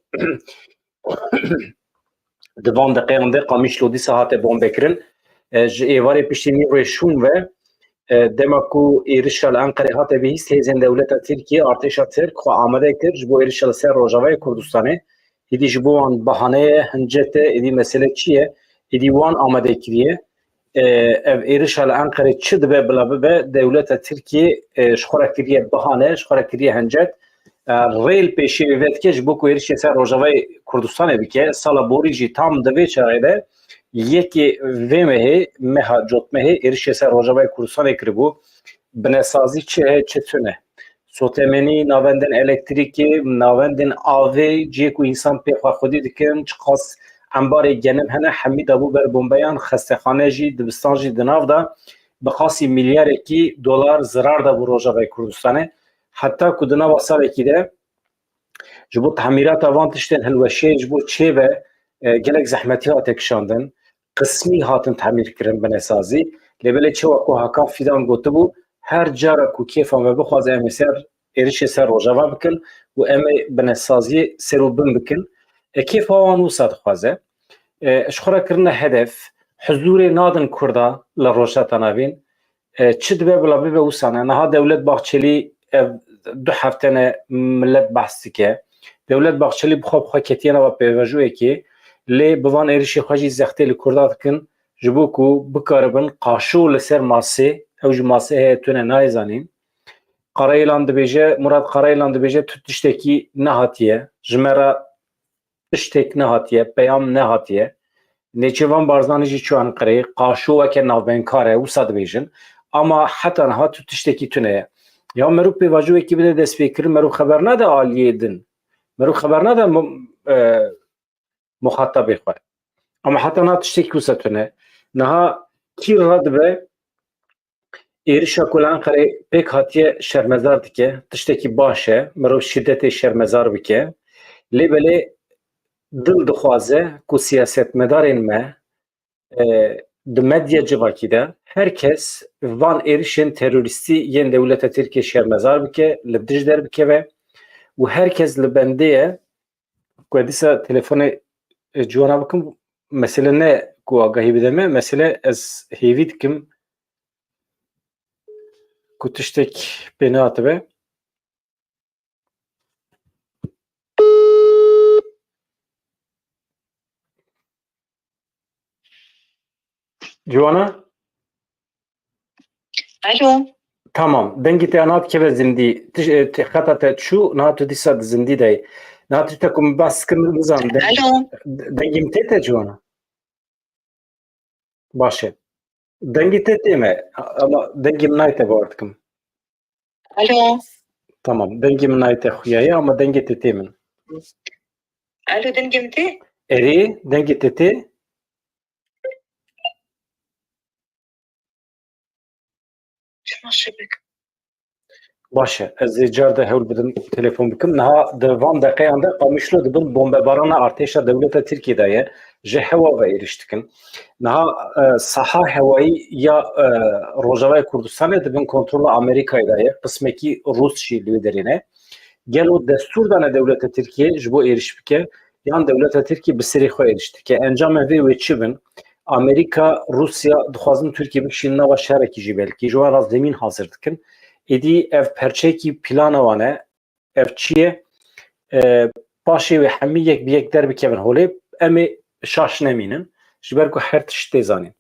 دوام دقیقه قامیش لودی ساعت بوم بکرن ایواری پشتینی روی شون و دمکو ایرشال انقره هات بهیست هزین دولت ترکیه ارتش ترک خو آماده کرد جبو ایرشال سر روجاوی کردستانه ایدی جبو آن بهانه هنجته ایدی مسئله چیه ایدی وان آماده کریه ایرشال انقره چه دبه بلا به دولت ترکیه شخوره کریه بهانه شخوره کریه هنجت ریل پیشی وید که جبو کویرش سر روجاوی کردستان بکه سال بوری جی تام دوی چرایده یکی ومه مها جوتمه ایرش سر روجاوی کردستان کربو بنسازی چه تونه سوتمنی ناوندن الکتریکی ناوندن آوی جی کو انسان پیخوا خودی دکن چقاس انبار جنم هنه حمید ابو بر بومبیان خستخانه جی دبستان جی دناو دا بخاصی میلیارد کی دلار ضرر دا بو روجاوی کردستانه حتی کدنا وصل کده جبو تعمیرات آوان تشتن هلوشی جبو چه و گلک زحمتی ها تکشاندن قسمی هاتن تعمیر کرن بنسازی لبله چه وکو هاکان فیدان گوته بو هر جارا کو کیف هم بخواز امی سر ایرش سر روجاوا بکن و امی بنسازی سرو بن بکن کیف هاوان وصاد خوازه اشخورا کرنه هدف حضور نادن کرده لروجا تنابین چه دبه بلا ببه وصانه نها دولت باغچلی دو هفتنه ملت بحثی که دولت باغچلی بخواب کتینا و پیواجوی که لê bi van êrişê xwe jî zextê li Kurda dikin ji bo ku bikaribin qaşo li ser masê ew ji masê heye tune nayzanîn. Qarayêlan dibêje Murat Qarayêlan dibêje tu tiştekî nehatiye ji me re tiştek nehatiye peyam nehatiye. Nêçîrvan Barzanî jî çû Enqereyê qaşo weke navbenkar e wisa dibêjin ama heta niha tu tiştekî tune ye. Ya merû pêvajiyekî bide destpêkirin merû xeber nade aliyê din. Merû xeber nade muhatabê xwe. Ama heta niha tiştekî wisa tune. Niha kîr radibe êrişa ku li Enqereyê pêk hatiye şermezar dike, tiştekî baş e, mirov şiddetê şermezar bike. Lêbelê dil dixwaze ku siyasetmedarên me di medya civakî de herkes van êrişên terorîstî yên dewleta Tirkiye şermezar bike, li dij derbikeve û herkes li bendê ye ku dîsa telefonê ciwana bikim mesele ne ku agahî bide me, mesele ez hêvî dikim ku tiştek pê nehatibê. Ciwana? الو Tamam. Dengê te anat keve zindî. Xeta te çû niha tu dîsa di zindî de. Niha tu te ku min behs kirin bizan. الو Dengê min tê te ciwana? Baş e. Dengê te tê me ama dengê min nayê te bawer dikim. الو Tamam. Dengê min nayê te xuya ye ama dengê te tê min. الو دنجمتي Erê dengê te tê? شو شبك Baş e. Ez ê car de hewl bidim telefon bikim. Niha di van deqeyan de qamişlo dibin bombebarana artêşa dewleta Tirkiyê de ye ji hewa ve êriş dikin. Niha saha hewayî ya Rojavayê Kurdistanê dibin kontrola Amerîkayê de ye. Qismekî Rûs jî li wê derê ne. Gelo destûr dane dewleta Tirkiye ji bo êriş bike yan dewleta Tirkiye bi serê xwe êriş dike. Encamên vê wê çi bin? Amerîka, Rusya dixwazin Tirkiye bikişînin nava şerekî jî belkî. Ji wan re zemîn hazir dikin. Êdî ev perçekî plana wan e. Ev çi ye? Paşê wê hemî yek bi yek derbikevin holê em ê şaş nemînin ji ber ku her tişt tê zanîn.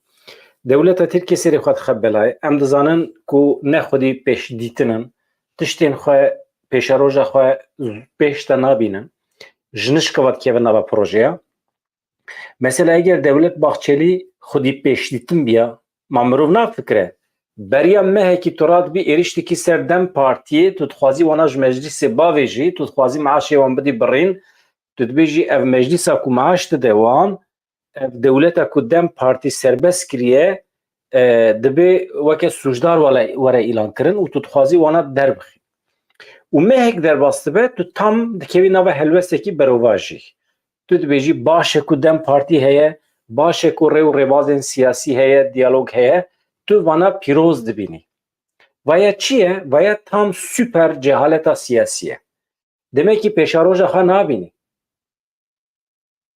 Dewleta Tirkiye serê xwe dixe belayê. Em dizanin ku ne xwedî pêşdîtinin tiştên xwe pêşeroja xwe pêş de nabînin. Ji nişkeva dikevin nava projeya. Mesela eger Devlet Bahçeli xwedî pêşdîtin biya ma mirov nafikire beriya mehekî tu radibî êriş dikî ser Dem Partiyê tu dixwazî wana ji meclîsê bavê jî tu dixwazî meaşê wan bidî birîn tu dibêjî ev meclîsa ku meaş dide wan ev dewleta ku Dem Partî serbest kiriye dibe weke sujdar were îlan kirin û tu dixwazî wana derbixî. û mehek derbas dibe tu tam dikevî nava helwestekî berova jî. Tu dibêjî baş e ku Dem Partî heye, baş e ku rêw û rêbazên siyasî heye, diyalog heye, tu vana pîroz dibînî. Vaya çi ye? Vaya tam süper cehaleta siyasî ye. Demekî pêşaroja xwe nabînî.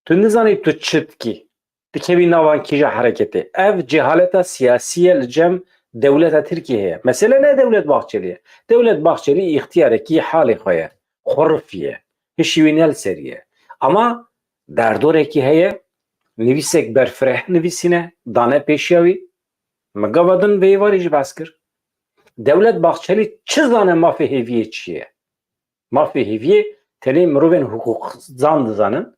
Tu nizanî tu çi dikî. Dikevî nava kîja hereketê. Ev cehaleta siyasî ye li cem dewleta Tirkiye heye. Mesele ne Devlet Bahçeli ye? Devlet Bahçeli ihtiyarekî halê xwe ye. Xurif ye. Hişîwînel serî ye. Ama derdorekî heye, nivîsek berfireh nivîsîne, dane pêşiya wî, me gavadin vê warî jî behs kir. Devlet Bahçeli çi zane mafê hêviyê çi ye? Mafê hêviyê tenê mirovên hukukzan dizanin,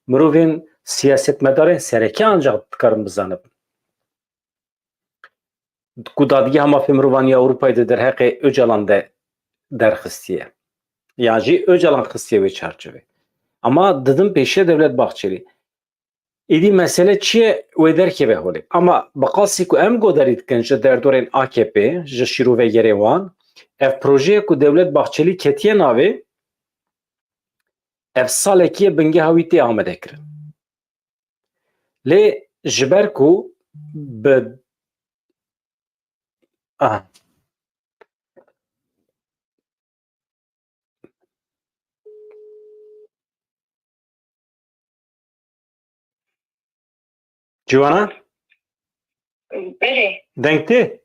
mirovên siyasetmedarên sereke ancak dikarin bizanin. Ku dadgeha mafê mirovaniya Ewropayê di derheqê Öcalan de derxistiye. Ya jî Öcalan xistiye wê çarçevê. Ama didim pêşiya Devlet Bahçeli. Êdî mesele çi ye wê derkeve holê. Ama bi qasî ku em goderî dikin ji derdorên AKP ji şîrovegerê wan, ev projeyê ku Devlet Bahçeli ketiye navê, ev salekî ye bingeha wî tê amade kirin. Lê ji ber ku bi Ciwana? بله Denk tê?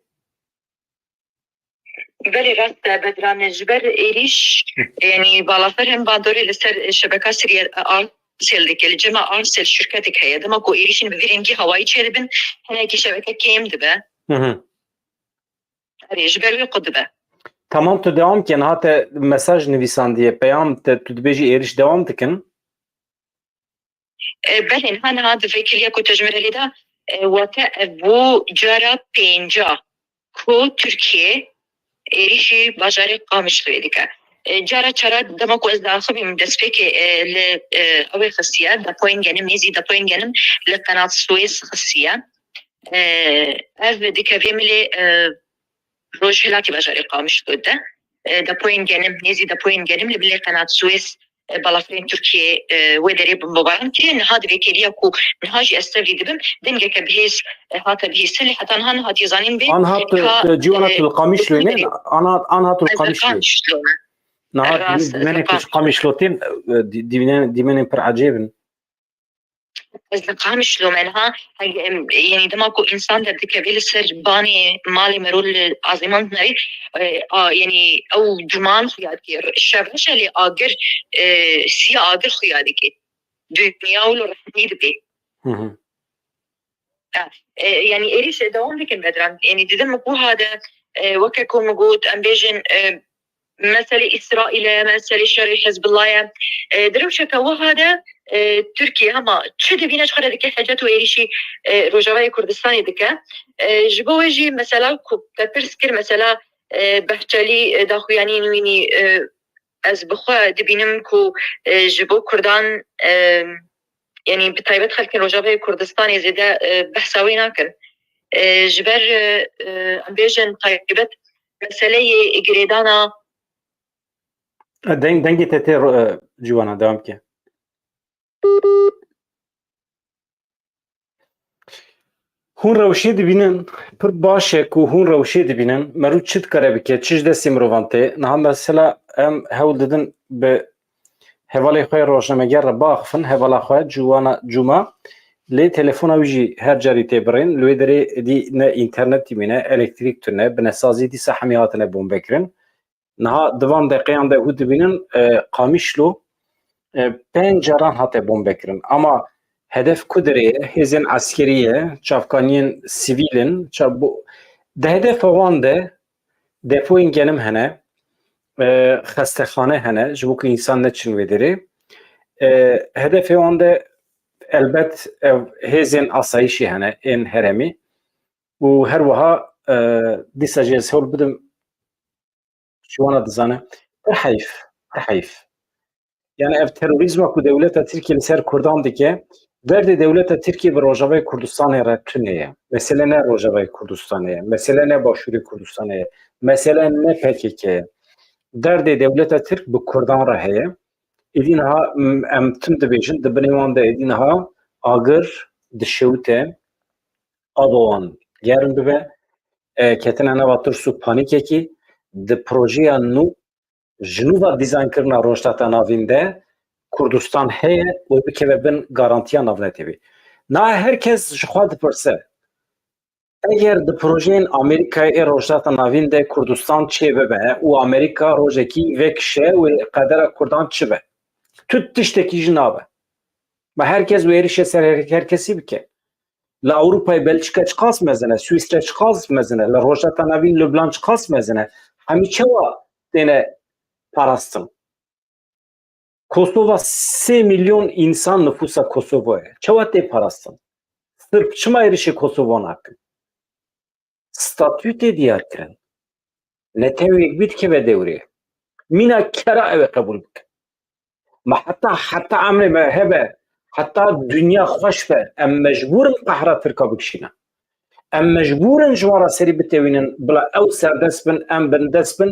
بله راست بدران جبر إيريش يعني بالافر هم باندوري لسر شبكة سرية سيلدك الجماعة أرسل شركتك هي دما كو إيريشين بفيرنجي هواي تشربن هناك شبكة كيم دبا ريجبر ويقدبا. تمام تو devam kin hate mesaj nivîsan diye peyam te tu dibêjî êriş devam dikin. بله هن هذا فكرة كو تجمر لدا وتأبو جرى بينجا كو تركيا إيريشي بجاري قامش لديك جرى ترى دمكو إذا أخبي من دسبك ل أول خصية دبوين جنم نيزي دبوين جنم لقناة السويس خصية أف ديك بيملي روج هلاكي بجاري قامش لده دبوين جنم نيزي دبوين جنم لبلي قناة السويس بلافرين تركيا ودري بمبارن كين هذا بكيريا كو نهاجي استفيد دبم دنجك بهيس هاتا بهيس اللي حتى هن هاتي زانين بي أنا هات جوانا القميش لونين أنا هات القميش لون نهار دماني كش قميش لوتين دماني بر عجيبن القامش لو منها يعني دماغو إنسان ده كبير سر باني مالي مرول عظيمان نري يعني أو جمان خيادك الشبهش اللي آجر سيا آجر خيادك دنيا ولو رحمي دبي يعني إيش دوام لكن بدران يعني دم مكو هذا وككو موجود أمبيجن مسألة إسرائيل مسألة شر حزب الله دروشة وهذا تركيا هما تشد بينا شخرة دكا حاجات وإيريشي روجاوي كردستاني دكا جبوجي مثلا كبرسكر مثلا بحجالي داخو يعني نويني از بخوا دبينم كو جبو كردان يعني بطيبت خلق روجاوي كردستاني زيدا بحثاوي ناكن جبر أمبيجن طيبت مسألة إجريدانا دنگی تتر جوانا دوام که هون روشی دبینن پر باشه که هون روشی دبینن مرو چت کاره بکه چیز دستی مروانته نه مثلا ام هول ددن به حوالی خواه روشنمگر را باخفن حوالا خواه جوانا جمعه لی تلفون اویجی هر جاری تبرین لوی داری دی نه اینترنت تیمینه الکتریک تونه بنسازی دی سحمیاتنه بوم بکرین نها دوام دقیقاً ده هود بینن قامیشلو پنجران هاته بوم بکرن اما هدف کدریه هزین عسکریه چافکانین سیویلن ده هدف وان ده دپوین گنم هنه خستخانه هنه جبو که انسان نچن ویدری هدف وان ده البت هزین آسایشی هنه این هرمی و هر وها دیسا جنس هول بدم شو أنا دزانه رحيف يعني اف تروریزم کو دولت ترکیه لسر کردان دیگه درد دولت ترکیه به روجاوی کردستان را تنیه مثلا نه روجاوی کردستانه مثلا نه باشوری کردستانه مثلا نه PKK درد دولت ترک به کردان را هه ایدینها ام تم دبیجن دبنیوان ده ایدینها آگر دشوته آبوان گرم ببه کتنه نواتر سو پانیکه کی د پروژه نو جنوبا دیزاین کرنا روشتاتا ناوینده کردستان هی و بکه ببین گارانتیا ناونتی بی نه هرکس جخواد پرسه اگر د پروژه امریکای روشتاتا ناوینده کردستان چه ببه و امریکا روژکی وکشه و قدر کردان چه به تو تشتکی جنابه و هرکس و ایریشه سر هرکسی بکه لأوروپای بلژیکا چقاس مزنه سوئیسرا چقاس مزنه لروشتاتا ناوین لبنان چقاس مزنه همی چوا دینه پاراستن کوسووا 3 میلیون انسان نفوسا کوسووه چوا تی پاراستن سرب چما ایریشه کوسووا ناکن ستاتوی دیار کرن نتاوی یک بیت که به دوریه مینا کرا اوه قبول بکن ما حتی عمل مهبه حتی دنیا خوش به ام مجبورن قهره ترکا بکشینه ام مجبورن جوارا سری بتوینن بلا او سردست بن ام بندست بن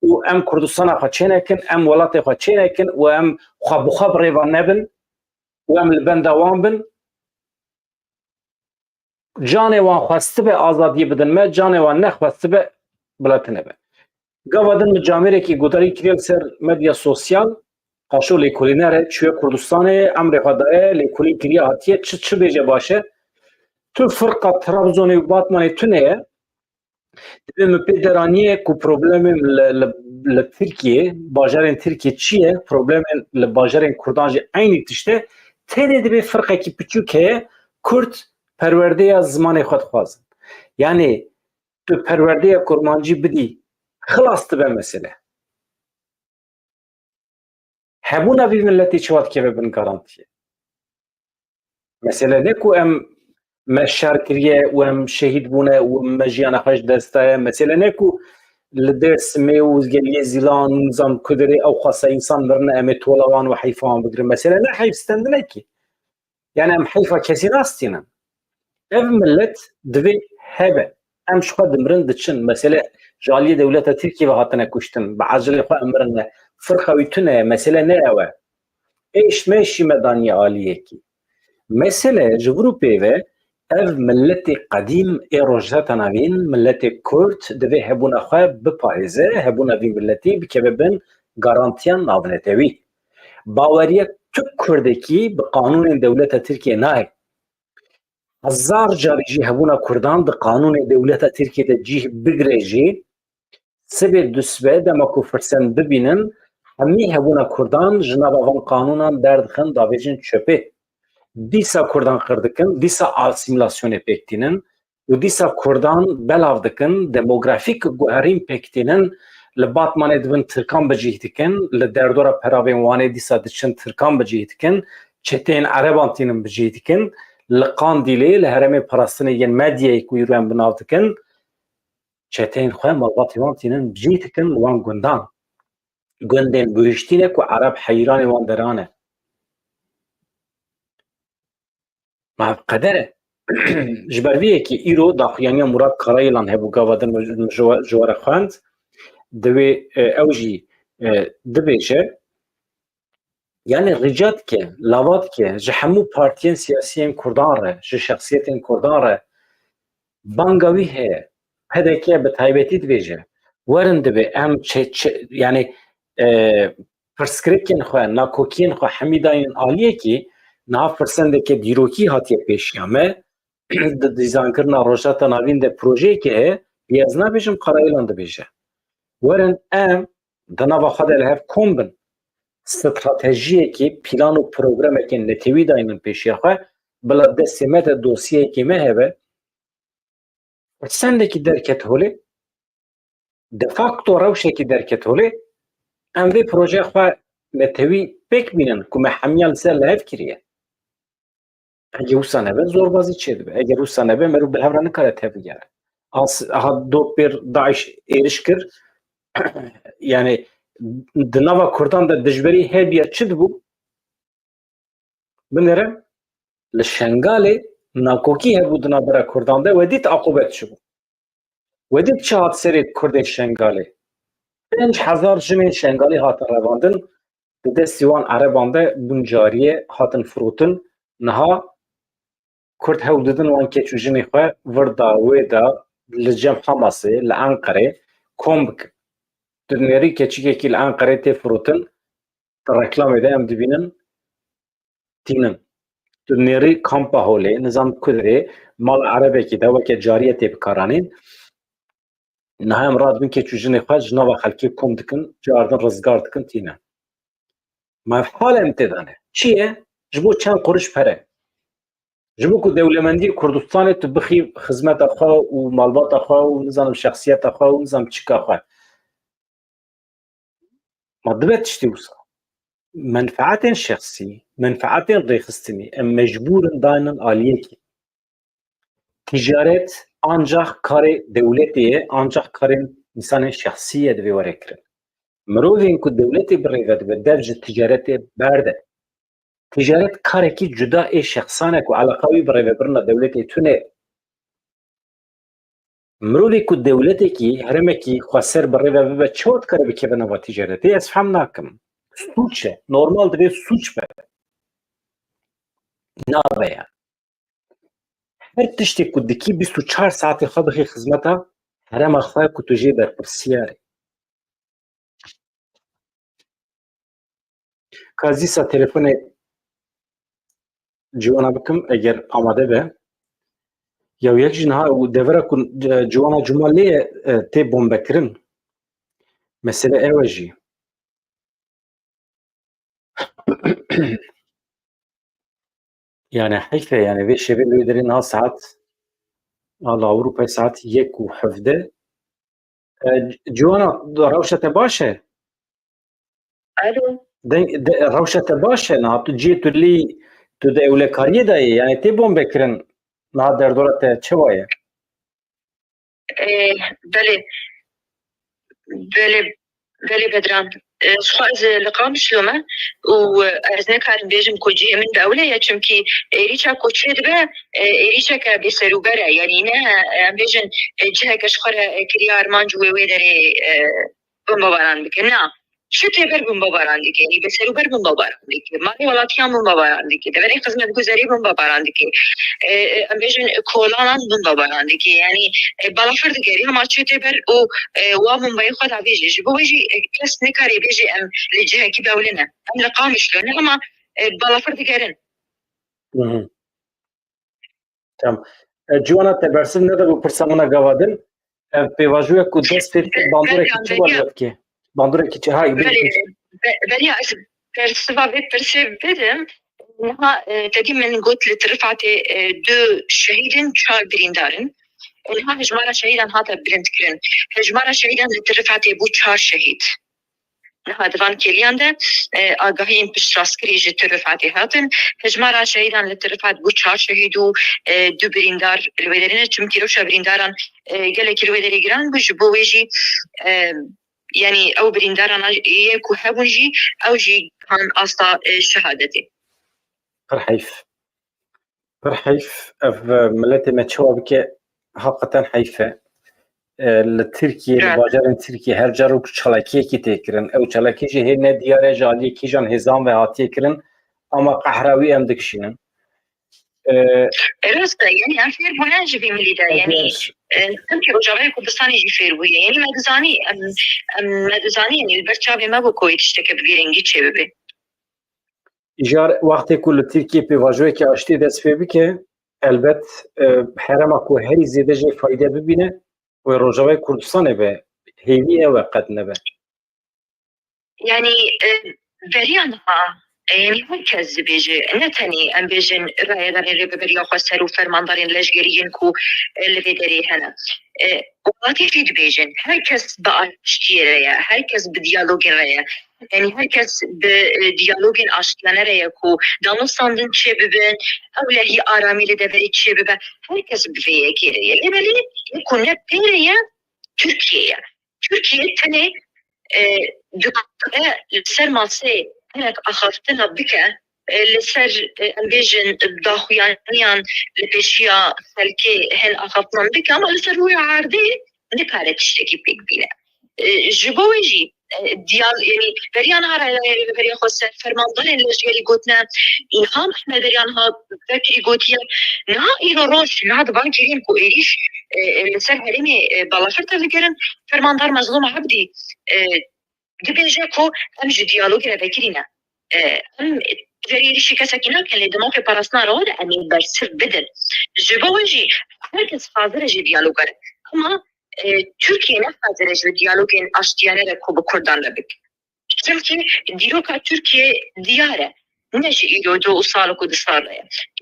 و ام کردستان خواه چه نکن ام ولات خواه چه نکن و ام خواه بخواب ریوان نبن و ام لبندوان بن جان وان خواسته به آزادی بدن ما جان وان نخواسته به بلات نبن گوادن مجامره که گوداری کریل سر مدیا سوسیال قاشو لیکولینره چوی کردستانه امر خدای لیکولین کریا هاتیه چه بیجه باشه تو فرقه ترابزونی و باتمانی تو نیه دبیم پیدرانیه که پروبلمی Türkiye, bajarên Türkiye çiye, problemên li bajarên Kurdan jî aynı tişte, tenê dibe firqekî piçûk heye, Kurd perwerdeya zimanê xwe dixwazin. Yani tu perwerdeya kurmancî bidî, xilas dibe mesele. Hebûna vî milletê çi wat keve bin garantiye. Mesele ne ku em me şer kiriye û em şehîd bûne û me jiyana xwe ji dest daye. Mesele ne ku li Dêrsimê û geliyê Zîlan û nizam Kudirê ew xwasa însan mirine em ê tola wan û heyfa wan bigirin. Mesele ne heyfstendinekî. Yani em heyfa kesî nastînin. Ev millet divê hebe. Em ji xwe dimirin diçin. Mesele ji aliyê dewleta Tirkiye ve hatine kuştin. Bi ecelê xwe em mirin ne. Firqa wî tune ye. Mesele ne ew e. Êş meşî me daniye aliyekî. Mesele ji vir û pêve ev milletê qedîm ê rojheta navîn milletê Kurd divê hebûna xwe biparêze, hebûna vî milletê bikeve bin garantiyan navnetewî. Baweriya tu Kurdekî bi qanûnên dewleta Tirkiye nahe. Hezar carî jî hebûna Kurdan di qanûnê dewleta Tirkiye de cih bigire jî sibê dusbe dema ku firsend bibînin hemî hebûna Kurdan ji nava van qanûnan derdixin davêjin çöpê. Dîsa Kurdan qirdikin, dîsa asimilasyonê pêktînin û dîsa Kurdan belav dikin, demografîk guherîn pêktînin, li Batmanê dibin Tirkan bicih dikin, li derdora peravên Wanê dîsa diçin Tirkan bicih dikin, çeteyên Ereban tînin bicih dikin, li Qandîlê li herêmê parastinê yên medyayê ku îro binav dikin, çeteyên xwe malbatê wan tînin bicih dikin li wan gundan. Gundên bihiştîne ku Ereb heyranê wan derane. Qedere ji ber vê yekê îro daxuyaniya Murad Karayılan hebû gava din ji were xwend divê ew jî dibêje yani rica dike, lava dike ji hemû partiyên siyasîyên Kurdan re, ji şexsiyetên Kurdan re banga wî heye. PDK bi taybetî dibêje werin dibe em yani pirsgirêkên xwe, nakokiyên xwe hemî dayînin aliyekî niha firsendeke dîrokî hatiye pêşiya me di dîzankirina rojheta navîn de projeyekê heye lê ez nabêjim Karayılan dibêje. Werin em di nava xwe de li hev kom bin stratejiyekî plan û programekê netewî dayînin pêşiya xwe bila destê me de dosyeyekê me hebe firsendekî derket holê de facto rewşekî derket holê em vê projeya xwe netewî pêk bînin ku me hemiyan li ser li hev kiriye. Eger wisa nebe zorbazî çê dibe. Eger wisa nebe merû bi hev re nikare tevbigere. Ha dopêr Daeş êriş kir yani di nava Kurdan de dijberî hêbiya çi dibû? Binêre li Şengalê nakokî hebû di navbera Kurdan de wedît aqobet çi bû. Wedît çi hat serê Kurdên Şengalê. 5000 jinên Şengalê hatin revandin di destî wan Ereban de bûn cariye hatin firotin niha Kurd hewl didin wan keç û jinê xwe vir da wê da li cem Hamasê li Enqerê kom bikin. Di nêrî keçikekî li Enqerê tê firotin di reklamê de em dibînin tînin. Di nêrî kampa holê nizam Kudirê mal Erebekî de weke cariye tê bikaranîn niha em radibin keç û jinê xwe ji nava xelkê kom dikin cardin rizgar dikin tînin. Mev hala em tê dane. Çi ye? Ji bo çend quruş pere. Ji bo ku dewlemendiyê Kurdistanê tu bixî xizmeta xwe û malbata xwe û nizanim şexsiyeta xwe û nizam çika xwe. Ma dibe tiştî wisa. Menfaetên şexsî, menfaetên rêxistinî em mecbûrin dayinin aliyekî. Ticaret ancak karê dewletê ye, ancak karên însanên şexsî ye divê were kirin. Mirovên ku dewletê birêve dibe dev ji ticaretê berde. Ticaret karekî cuda ê şexsan e ku eleqa wî bi rêvebirina dewletê tune. Mirovê ku dewletekî herêmekî xweser bi rêve bibe çi wat kare bikeve nava ticaretê? Ez fehm nakim. Suç e. Normal divê suç be. Nabe ya. Her tiştê ku dikî 24 saatê xwe bixî xizmeta herêma xwe ku tu jê berpirsiyar e. Kazîsa telefonê ciwana bikim eger amade be. Ya yek jî niha û devera ku ciwana Cumalê tê bombekirin mesele ew e jî yani heyf e yani vê şevê lê derê niha saet ala Ewropayê saet 1:17 Ciwana rewşa te baş e? الو Rewşa te baş e niha tu ciyê tu lê tu di ewlekariyê de yê yani tê bombekirin niha derdora te çi waye? بله بله بله بدران خواز لقام شلومه و از نکارم بیجم کجی من دوله یا چمکی ایریچا کچه دبه ایریچا که بسروبره یعنی نه ام بیجن جه کشخوره کری آرمان جوه وی داره بمباران بکن نه شو تبر بمباران دیگه یعنی بسروبر بمباران دیگه مالی ولاتیان بمباران دیگه دوری خدمت گذاری بمباران دیگه ام بیجن کولانان بمباران دیگه یعنی بالافر دیگه هم چه تبر و ممبئی خود عویجی جبو بیجی کس نکاری بیجی ام لجه کی دولنه ام لقامش لونه اما بالافر دیگرن Tamam. Ciwana te bersiv nede bu pirsa min gavadin pêvajoya ku dest pê dike bandoreke çi var wekê bandoreke çi hay بله از پرسوا به پرسه بدم نها تدی من قلت لترفعت دو شهيدين چهار بريندارن نها هجمارة شهيدان هاتا برند كرن هجمارة شهيدان لترفعت بو چهار شهيد نها دوان كليان ده آگاهی این پشت راسکری جه ترفعتی هاتن هجمارة شهيدان لترفعت بو چهار شهيد و دو بريندار الویدرینه چمکی روشا برينداران گله که الویدری گران بو جبو ویجی يعني او برينداران يكو هبونجي او جي كان اصلا شهادتي pir heyf ev milletê me çawa bike heqeten heyf e li Tirkiye li bajarên Tirkiye her carok çalakiyekî tê kirin ew çalakî jî hê ne diyar e ji aliyê kîjan hêzan ve hatiye kirin ama qehrawî em dikişînin راستا يعني ام فير بوناج في مليدا يعني تمكي رجعي كردستاني جي فير بويا يعني مدزاني ام مدزاني يعني البرچاوي ما بو كويت تشتكي بگيرنگي چه ببي jar wextê ku li Tirkiye pêvajoyekê aştî dest pê bike elbet herema ku herî zêde jê fayde bibîne wê Rojavayê Kurdistanê be hêvî ew e qet nebe يعني بريانها يعني هكذا بيجي نتني ام بيجن راي دارين ري ببريا خسر وفرمان دارين لجريين كو اللي بدري هنا وقتي في بيجن هكذا بقى اشتيريا هكذا بديالوج رايا يعني هكذا بديالوج اشتيانا رايا كو دانو ساندن تشي ببن او هي ارامي لدبري تشي ببن هكذا بفيا كيريا اللي بالي يكون بيريا تركيا تني دقاء لسر ماسي هناك أخافتنا بك لسر أمبيجن داخويانيان لبشيا خلكي هن أخافتنا بك أما لسر روي عاردي نكارة تشتكي بيك بينا جبويجي ديال يعني بريان هارا بريان خسر فرمان دارين لجيالي قوتنا إنهام إحنا بريان ها فكري قوتيا نها إيرو روش نها دبان كريم كو إيريش لسر هرمي بالافرتا لقرن فرمان دار مظلوم عبدي دبيجا كو ام جي ديالوج ربكرينا ام جريري شي كسكينا كان لي دموغي باراسنا رود اني برسف بدل جبوجي هركز حاضر جي ديالوج اما تركيا حاضر جي ديالوج اشتيانه كو بكردان لبك çünkü diroka Türkiye diyare نجي يدو وصالك ودصالة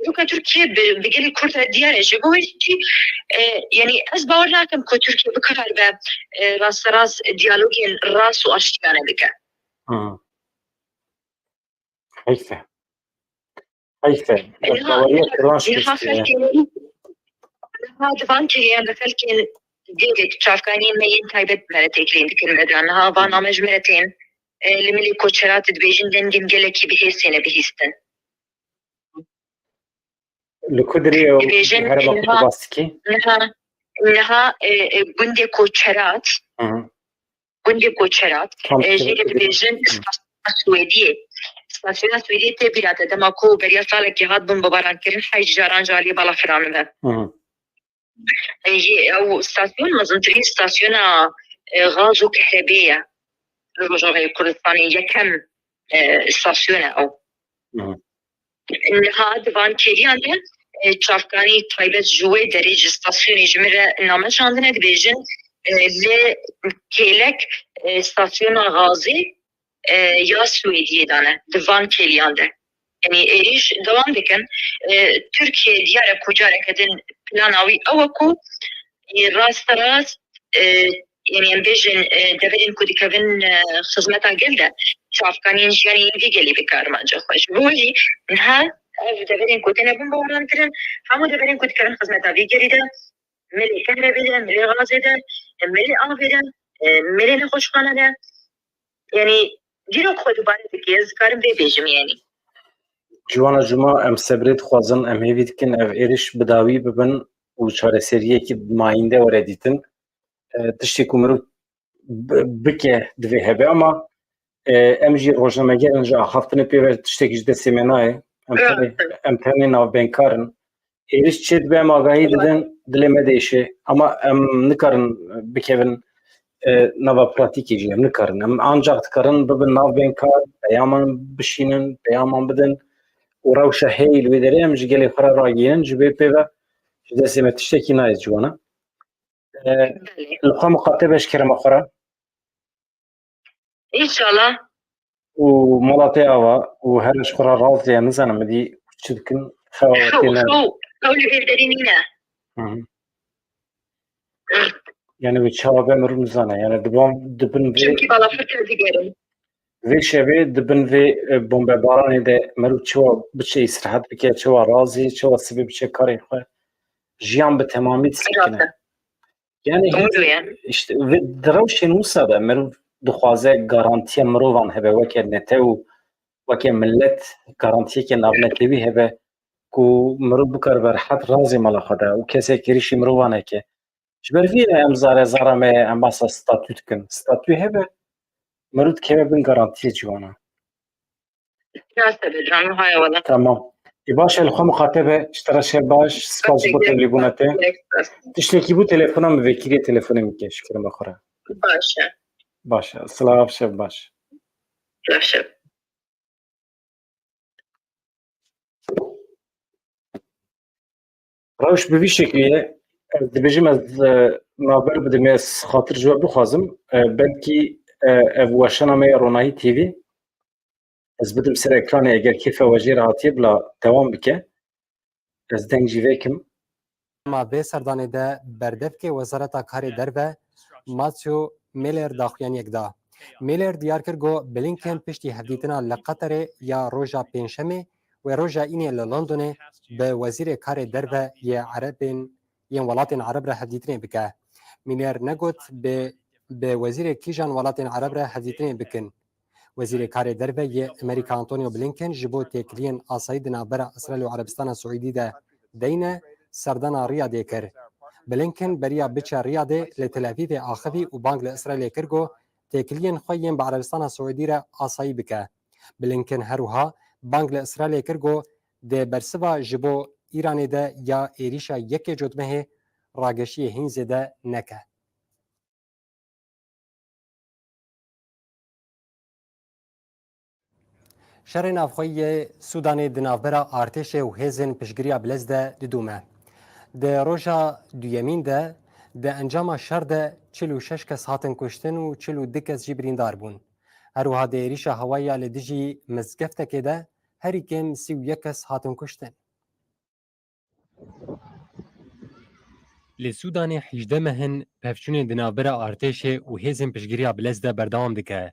يروك تركيا بقالي كرة ديارة جبويجي يعني أسبوع لكن كو تركيا بكرر راس ديالوجين راس وأشتيانا بك heyfe dawariyê kiran şikestiye هذا فانتي يعني فلكن ديرك تشافكاني مين تايبت مرتين دكن مدرانها برنامج مرتين لملي كوتشرات دبيجن دندن جلكي بهيسينه بهيستن لكودري هربا كوباسكي انها بندي كوتشرات جيل دبيجن السويدية ستاسيون السويدية تبيرات دماكو بريا صالك يهاد بمباران كرين حي جاران جالي بالا فرامنها او ستاسيون مزنترين ستاسيون غاز وكهربية الرجوع كردستاني يكم ستاسيون او هاد وان كيريان چافکانی تایبت جوی درج ستاسیونی جمره نامشاندنه دبیجن لكيلك ستاسيون غازي يا سويدية دانا دفان كيليان ده يعني إيش دوام دكن تركيا ديارة كجارة كدن بلاناوي أوكو راست راست يعني امبيجن دبرين كودي كفن خدمتا قلدا شاف كانين جاني في قلي بكار ما جو خوش بوجي نها دبرين كودي نبن بوران كرن همو دبرين كودي كرن خدمتا في قلي ده ملي كهربي ده ملي غازي ده ملي آبي ده ملي نخوش خانه ده يعني جيرو خودو بارد كيز كارم في بيجم يعني جوانا جمعه ام سبريت خوازن ام هیوید کن اف ایرش بداوی ببن و چاره سریه که ماینده وردیتن تشتی کمرو بکه دوی هبه اما ام جی روشنمگی انجا هفتن پیور تشتی کجده سیمنای ام تنی ناو بینکارن ایرش چید به ام آگاهی دادن دلمه دیشه اما ام نکارن بکهون نوا پراتیکی جی ام نکارن ام آنجا تکارن ببن ناو بینکار پیامان بشینن پیامان بدن و روشه هیل و داره ام جگلی خورا راگین جبه پیوه جده سیمه تشتکی نایز جوانا لقا مقاطبش کرم اخرى إن شاء الله وملاطي اوا وهرش خرا راضي نزانا مدي تشدكن خواتينا قولي بيدرينينا يعني بتشاوبه مرو نزانا يعني دبن في شوكي بالا فكرة ديگرم في شبه دبن في بومبه باراني ده مرو تشوا بتشي استراحت بكي تشوا راضي تشوا سبب بتشي كاري خو جيان بتمامي تسكنه يعني işte drawşên wisa de mirov dixwaze garantiya mirovan hebe weke nete û weke millet garantiyeke navnetewî hebe ku mirov bikare berhet razê mala xwe de û kesek êrişî mirovan heke ji ber vî em zara me em basa statû dikin statû hebe mirov dikeve bin garantiyê ciwana tamam baş el xwe mixatebe ji te re şev baş spas ji bo telefona te tiştekî bû telefona min vekîlê telefonê bike ji kerema xwe re باشا باشه سلاف شب باش باشا روش به وی شکلیه دبیجم از نابر بدم از خاطر جواب بخوازم بلکی واشنا می رونایی تیوی از بدم سر اکران اگر کیف وجیر عاطیه بلا دوام بکه از دنجی ویکم ما به سردانه ده بردف که وزارت کاری دربه ماتیو میلر داخویان یک دا میلر دیار کرگو بلینکن پشتی هفدیتنا لقطر یا روژا پینشمه و روژا اینی لندن به وزیر کار دربه یا عربین یا ولاتین عرب را هفدیتنه بکه میلر نگوت به وزیر کیجان ولاتین عرب را هفدیتنه بکن وزیر کار دربه یا امریکا آنتونیو بلینکن جبو تکلین آساید نابرا اسرائیل و عربستان سعودی ده دینه سردانا ریاده کرد بلینکن بریا بچه ریاده لتلافیف آخوی و بانگ لإسرائیل کرگو تکلین خویین با عربستان سعودی را آسایی بکه بلینکن هروها بانگ لإسرائیل کرگو ده برسوا جبو ایرانی ده یا ایریشا یک جدمه راگشی هینز ده نکه شر نافخوی سودان دنافبرا ارتش و هزن پشگریا بلزده ددومه ده روژا دویمین ده انجام شر ده 46 کس هاتن کشتن و 42 کس جی بریندار بون هروها ده ایریشا هوایی لدجی مزگفته که ده هری کم 31 کس هاتن کشتن لسودان 18 مهن پفچون دنافبرا ارتش و هزن پشگریا بلزده بردوام دکه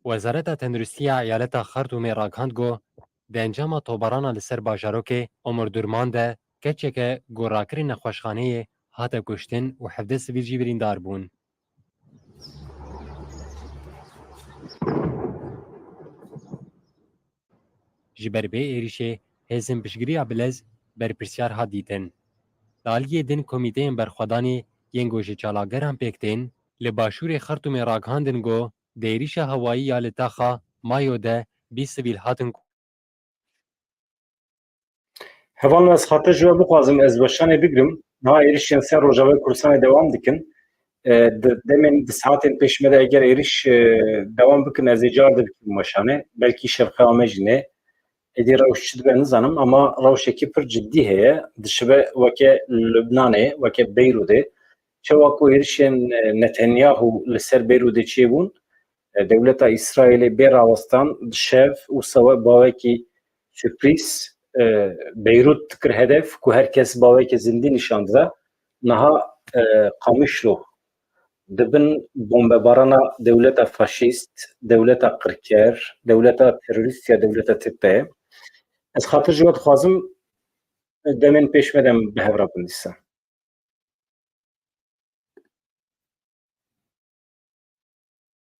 وزارت تندرستی ایالت خرطوم راگهاند گو ده انجام توبرانا لسر باجاروک امور درمان ده کچک گوراکری نخوشخانه هات کشتن و 17 سویل جی بریندار بون. جبر به ایریشه هزم پشگری بلز بر پرسیار ها دیتن. دالیه دن کمیته برخوادانی ینگوش چالاگران پیکتین لباشور خرطوم راگهاندن گو دیریش هوایی یا لتاخا مایو ده 20 سویل هاتن هوان از خاطر جواب بخوازم از باشانه بگرم ها ایریش ینسر روژاوی کرسانه دوام دکن دمین ساعتین پیش مده اگر ایریش دوام بکن از ایجار ده بکن باشانه بلکی شبخه آمجنه ادی روش چید به نزانم اما روش اکی پر جدی هیه دشبه وکه لبنانه وکه بیروده çawa ku êrişên Netanyahu li ser Beyrûdê çêbûn dewleta İsraîlê bê rawestan di şev û bawekî sürprîz Beyrûd dikir hedef ku herkes bawekî zindî nîşan dide niha Qamişlo dibin bombebarana dewleta faşîst, dewleta qirker, dewleta terorîst ya dewleta tipe. Ez xatir ji we dixwazim demên pêş me dem bi hev rabin dîsa.